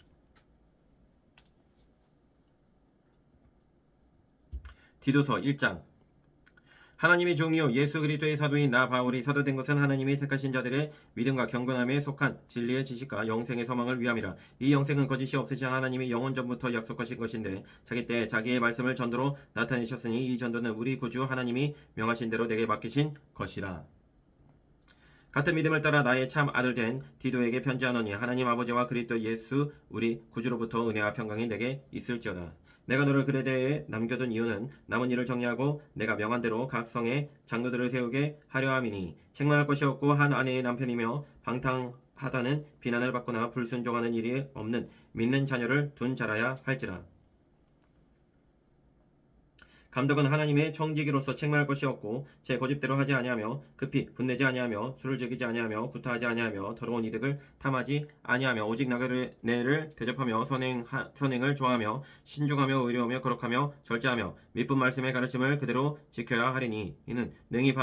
디도서 1장. 하나님의 종이요 예수 그리스도의 사도인 나 바울이 사도된 것은 하나님이 택하신 자들의 믿음과 경건함에 속한 진리의 지식과 영생의 소망을 위함이라. 이 영생은 거짓이 없으신 하나님이 영원 전부터 약속하신 것인데 자기 때 자기의 말씀을 전도로 나타내셨으니 이 전도는 우리 구주 하나님이 명하신 대로 내게 맡기신 것이라. 같은 믿음을 따라 나의 참 아들 된 디도에게 편지하노니 하나님 아버지와 그리스도 예수 우리 구주로부터 은혜와 평강이 내게 있을지어다. 내가 너를 그에 대해 남겨둔 이유는 남은 일을 정리하고 내가 명한 대로 각 성에 장로들을 세우게 하려 함이니 책망할 것이 없고 한 아내의 남편이며 방탕하다는 비난을 받거나 불순종하는 일이 없는 믿는 자녀를 둔 자라야 할지라. 감독은 하나님의 청지기로서 책망할 것이 없고 제 고집대로 하지 아니하며 급히 분내지 아니하며 술을 즐기지 아니하며 구타하지 아니하며 더러운 이득을 탐하지 아니하며 오직 나그네를 대접하며 선행을 좋아하며 신중하며 의로우며 거룩하며 절제하며 미쁜 말씀의 가르침을 그대로 지켜야 하리니 이는 능히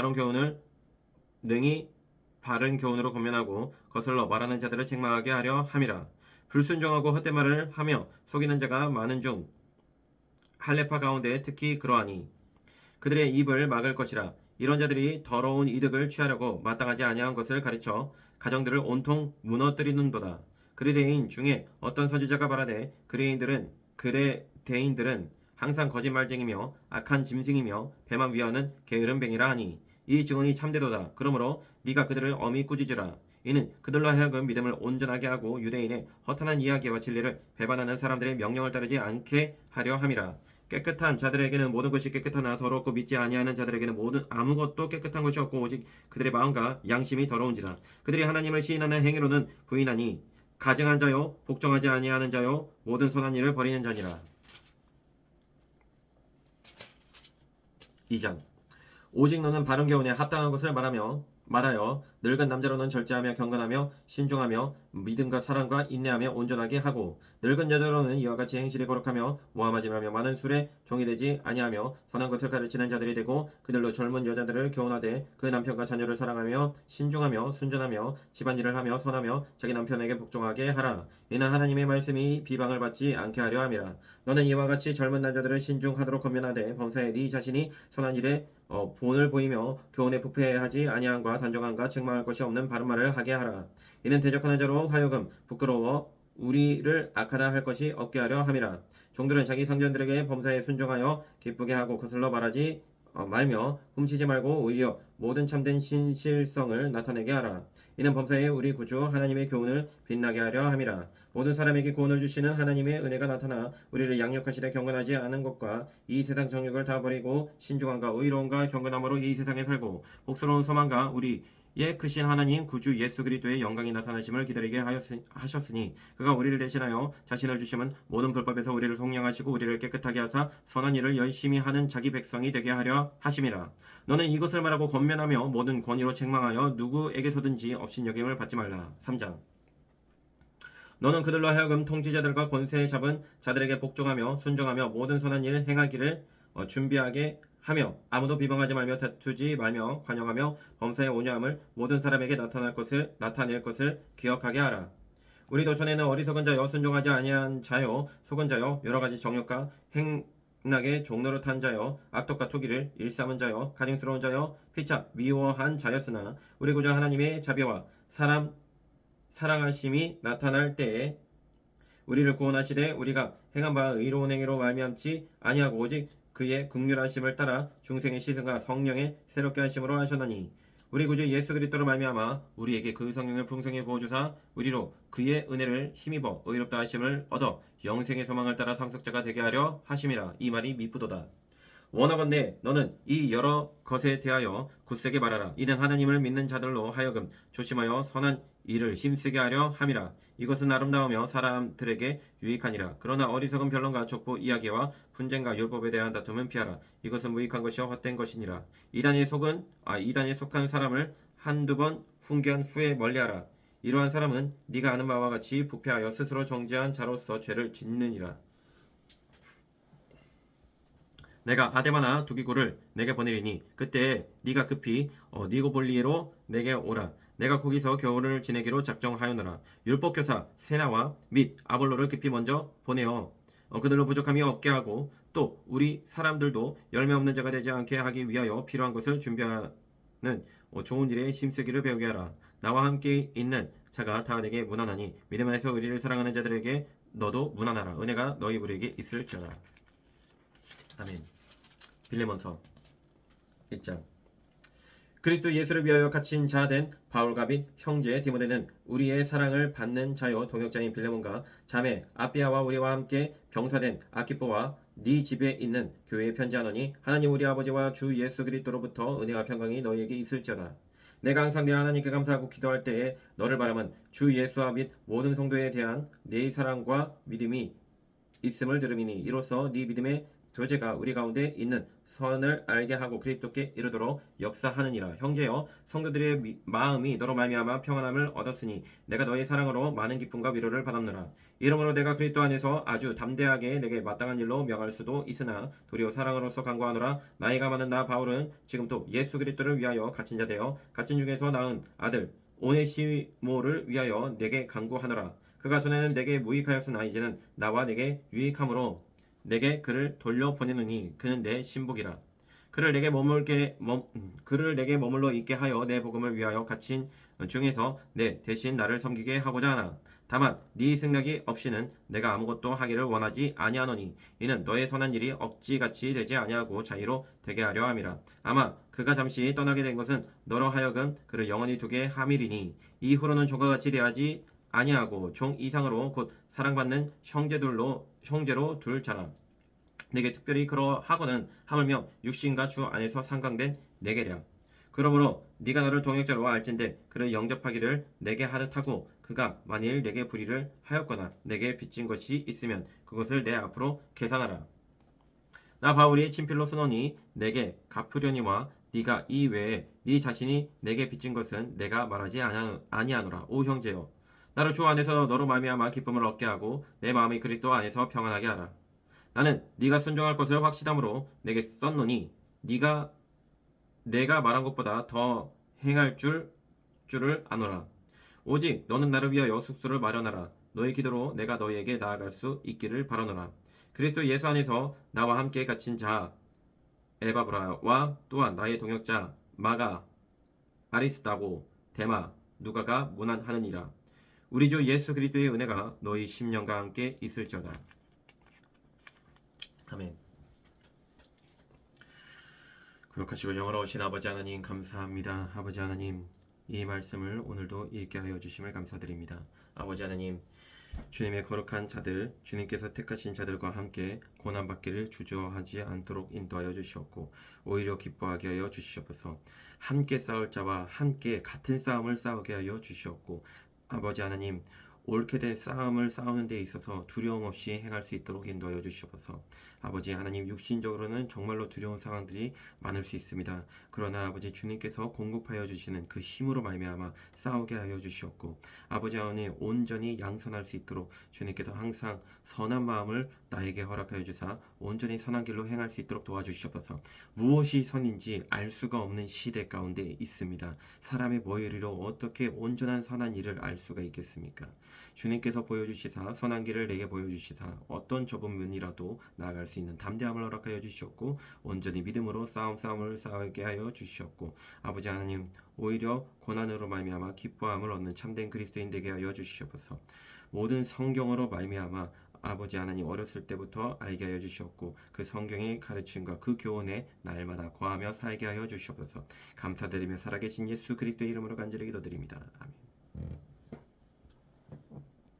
바른 교훈으로 권면하고 거슬러 말하는 자들을 책망하게 하려 함이라. 불순종하고 헛된 말을 하며 속이는 자가 많은 중 할례파 가운데 특히 그러하니 그들의 입을 막을 것이라. 이런 자들이 더러운 이득을 취하려고 마땅하지 아니한 것을 가르쳐 가정들을 온통 무너뜨리는도다. 그리대인 중에 어떤 선지자가 말하되 그레대인들은 항상 거짓말쟁이며 악한 짐승이며 배만 위하는 게으른 뱅이라 하니 이 증언이 참되도다. 그러므로 네가 그들을 엄히 꾸짖으라. 이는 그들로 하여금 믿음을 온전하게 하고 유대인의 허탄한 이야기와 진리를 배반하는 사람들의 명령을 따르지 않게 하려 함이라. 깨끗한 자들에게는 모든 것이 깨끗하나 더럽고 믿지 아니하는 자들에게는 아무것도 깨끗한 것이 없고 오직 그들의 마음과 양심이 더러운지라. 그들이 하나님을 시인하는 행위로는 부인하니 가증한 자요 복종하지 아니하는 자요 모든 선한 일을 버리는 자니라. 2장. 오직 너는 바른 교훈에 합당한 것을 말하여 늙은 남자로는 절제하며 경건하며 신중하며 믿음과 사랑과 인내하며 온전하게 하고 늙은 여자로는 이와 같이 행실이 거룩하며 모함하지 말며 많은 술에 종이 되지 아니하며 선한 것을 가르치는 자들이 되고 그들로 젊은 여자들을 교훈하되 그 남편과 자녀를 사랑하며 신중하며 순전하며 집안일을 하며 선하며 자기 남편에게 복종하게 하라. 이는 하나님의 말씀이 비방을 받지 않게 하려 함이라. 너는 이와 같이 젊은 남자들을 신중하도록 권면하되 범사에 네 자신이 선한 일에 본을 보이며 교훈에 부패하지 아니함과 단정함과 책망할 것이 없는 바른 말을 하게 하라. 이는 대적하는 자로 하여금 부끄러워 우리를 악하다 할 것이 없게 하려 함이라. 종들은 자기 상전들에게 범사에 순종하여 기쁘게 하고 거슬러 말하지 말며 훔치지 말고 오히려 모든 참된 신실성을 나타내게 하라. 이는 범사에 우리 구주 하나님의 교훈을 빛나게 하려 함이라. 모든 사람에게 구원을 주시는 하나님의 은혜가 나타나 우리를 양육하시되 경건하지 않은 것과 이 세상 정욕을 다 버리고 신중함과 의로움과 경건함으로 이 세상에 살고 복스러운 소망과 우리의 크신 하나님 구주 예수 그리스도의 영광이 나타나심을 기다리게 하셨으니 그가 우리를 대신하여 자신을 주심은 모든 불법에서 우리를 속량하시고 우리를 깨끗하게 하사 선한 일을 열심히 하는 자기 백성이 되게 하려 하심이라. 너는 이것을 말하고 권면하며 모든 권위로 책망하여 누구에게서든지 업신여김을 받지 말라. 3장. 너는 그들로 하여금 통치자들과 권세 잡은 자들에게 복종하며 순종하며 모든 선한 일 행하기를 준비하게 하며 아무도 비방하지 말며 다투지 말며 관용하며 범사의 온유함을 모든 사람에게 나타낼 것을 기억하게 하라. 우리도 전에는 어리석은 자여 순종하지 아니한 자여 속은 자여 여러 가지 정욕과 행락의 종노릇한 자여 악독과 투기를 일삼은 자여 가증스러운 자여 피차 미워한 자였으나 우리 구주 하나님의 자비와 사랑하심이 나타날 때에 우리를 구원하시되 우리가 행한 바 의로운 행위로 말미암지 아니하고 오직 그의 긍휼하심을 따라 중생의 시승과 성령의 새롭게 하심으로 하셨나니 우리 구주 예수 그리스도로 말미암아 우리에게 그 성령을 풍성히 부어주사 우리로 그의 은혜를 힘입어 의롭다 하심을 얻어 영생의 소망을 따라 상속자가 되게 하려 하심이라. 이 말이 미쁘도다. 원하건대 너는 이 여러 것에 대하여 굳세게 말하라. 이는 하나님을 믿는 자들로 하여금 조심하여 선한 일을 힘쓰게 하려 함이라. 이것은 아름다우며 사람들에게 유익하니라. 그러나 어리석은 변론과 족보 이야기와 분쟁과 율법에 대한 다툼은 피하라. 이것은 무익한 것이요 헛된 것이니라. 이단에 속한 사람을 한두 번 훈계한 후에 멀리하라. 이러한 사람은 네가 아는 바와 같이 부패하여 스스로 정죄한 자로서 죄를 짓느니라. 내가 아데마나 두기고를 내게 보내리니 그때 네가 급히 니고볼리에로 내게 오라. 내가 거기서 겨울을 지내기로 작정하였노라. 율법교사 세나와 및 아볼로를 급히 먼저 보내어 그들로 부족함이 없게 하고 또 우리 사람들도 열매 없는 자가 되지 않게 하기 위하여 필요한 것을 준비하는 좋은 일에 힘쓰기를 배우게 하라. 나와 함께 있는 자가 다 내게 무난하니 믿음 안에서 의리를 사랑하는 자들에게 너도 무난하라. 은혜가 너희 우리에게 있을지어다. 아멘. 빌레몬서 1장. 그리스도 예수를 위하여 갇힌 자 된 바울과 및 형제 디모데는 우리의 사랑을 받는 자요 동역자인 빌레몬과 자매 아비아와 우리와 함께 병사된 아키포와 네 집에 있는 교회에 편지하노니 하나님 우리 아버지와 주 예수 그리스도로부터 은혜와 평강이 너희에게 있을지어다. 내가 항상 내 하나님께 감사하고 기도할 때에 너를 바라면 주 예수와 및 모든 성도에 대한 네 사랑과 믿음이 있음을 들음이니 이로써 네 믿음의 교제가 우리 가운데 있는 선을 알게 하고 그리스도께 이르도록 역사하느니라. 형제여 성도들의 마음이 너로 말미암아 평안함을 얻었으니 내가 너의 사랑으로 많은 기쁨과 위로를 받았노라. 이러므로 내가 그리스도 안에서 아주 담대하게 내게 마땅한 일로 명할 수도 있으나 도리어 사랑으로서 간구하노라. 나이가 많은 나 바울은 지금 또 예수 그리스도를 위하여 갇힌 자 되어 갇힌 중에서 낳은 아들 오네시모를 위하여 내게 간구하노라. 그가 전에는 내게 무익하였으나 이제는 나와 내게 유익함으로 내게 그를 돌려보내노니 그는 내 신복이라. 그를 내게 머물러 있게 하여 내 복음을 위하여 갇힌 중에서 내 대신 나를 섬기게 하고자 하나. 다만 네 생각이 없이는 내가 아무것도 하기를 원하지 아니하노니 이는 너의 선한 일이 억지같이 되지 아니하고 자유로 되게 하려 함이라. 아마 그가 잠시 떠나게 된 것은 너로 하여금 그를 영원히 두게 함이리니 이후로는 종과 같이 대하지 아니하고 종 이상으로 곧 사랑받는 형제로 둘 자라. 내게 특별히 그러하거는 하물며 육신과 주 안에서 상강된 내게랴. 그러므로 네가 나를 동역자로 알진대 그를 영접하기를 내게 하듯 하고 그가 만일 내게 불의를 하였거나 내게 빚진 것이 있으면 그것을 내 앞으로 계산하라. 나 바울이 친필로 쓰노니 내게 갚으려니와 네가 이 외에 네 자신이 내게 빚진 것은 내가 말하지 아니하노라. 오 형제여 나를 주 안에서 너로 말미암아 기쁨을 얻게 하고 내 마음이 그리스도 안에서 평안하게 하라. 나는 네가 순종할 것을 확실함으로 내게 썼노니 네가 내가 말한 것보다 더 행할 줄을 아노라. 오직 너는 나를 위하여 숙소를 마련하라. 너의 기도로 내가 너희에게 나아갈 수 있기를 바라노라. 그리스도 예수 안에서 나와 함께 갇힌 자 에바브라와 또한 나의 동역자 마가 아리스다고 데마 누가가 문안하느니라. 우리 주 예수 그리스도의 은혜가 너희 심령과 함께 있을지어다. 아멘. 거룩하시고 영원하신 아버지 하나님 감사합니다. 아버지 하나님 이 말씀을 오늘도 읽게 하여 주심을 감사드립니다. 아버지 하나님 주님의 거룩한 자들 주님께서 택하신 자들과 함께 고난받기를 주저하지 않도록 인도하여 주시옵고 오히려 기뻐하게 하여 주시옵소서. 함께 싸울 자와 함께 같은 싸움을 싸우게 하여 주시옵고 아버지 하나님 옳게 된 싸움을 싸우는 데 있어서 두려움 없이 행할 수 있도록 인도하여 주시옵소서. 아버지 하나님 육신적으로는 정말로 두려운 상황들이 많을 수 있습니다. 그러나 아버지 주님께서 공급하여 주시는 그 힘으로 말미암아 싸우게 하여 주시옵고 아버지 하나님 온전히 양선할 수 있도록 주님께서 항상 선한 마음을 나에게 허락하여 주사 온전히 선한 길로 행할 수 있도록 도와주시옵소서. 무엇이 선인지 알 수가 없는 시대 가운데 있습니다. 사람의 머리로 어떻게 온전한 선한 일을 알 수가 있겠습니까? 주님께서 보여주시사 선한 길을 내게 보여주시사 어떤 좁은 문이라도 나아갈 수 있는 담대함을 허락하여 주시옵고 온전히 믿음으로 싸움을 싸우게 하여 주시옵고 아버지 하나님 오히려 고난으로 말미암아 기뻐함을 얻는 참된 그리스도인 되게 하여 주시옵소서. 모든 성경으로 말미암아 아버지 하나님 어렸을 때부터 알게 하여 주셨고 그 성경의 가르침과 그 교훈에 날마다 거하며 살게 하여 주시옵소서. 감사드리며 살아계신 예수 그리스도의 이름으로 간절히 기도드립니다. 아멘.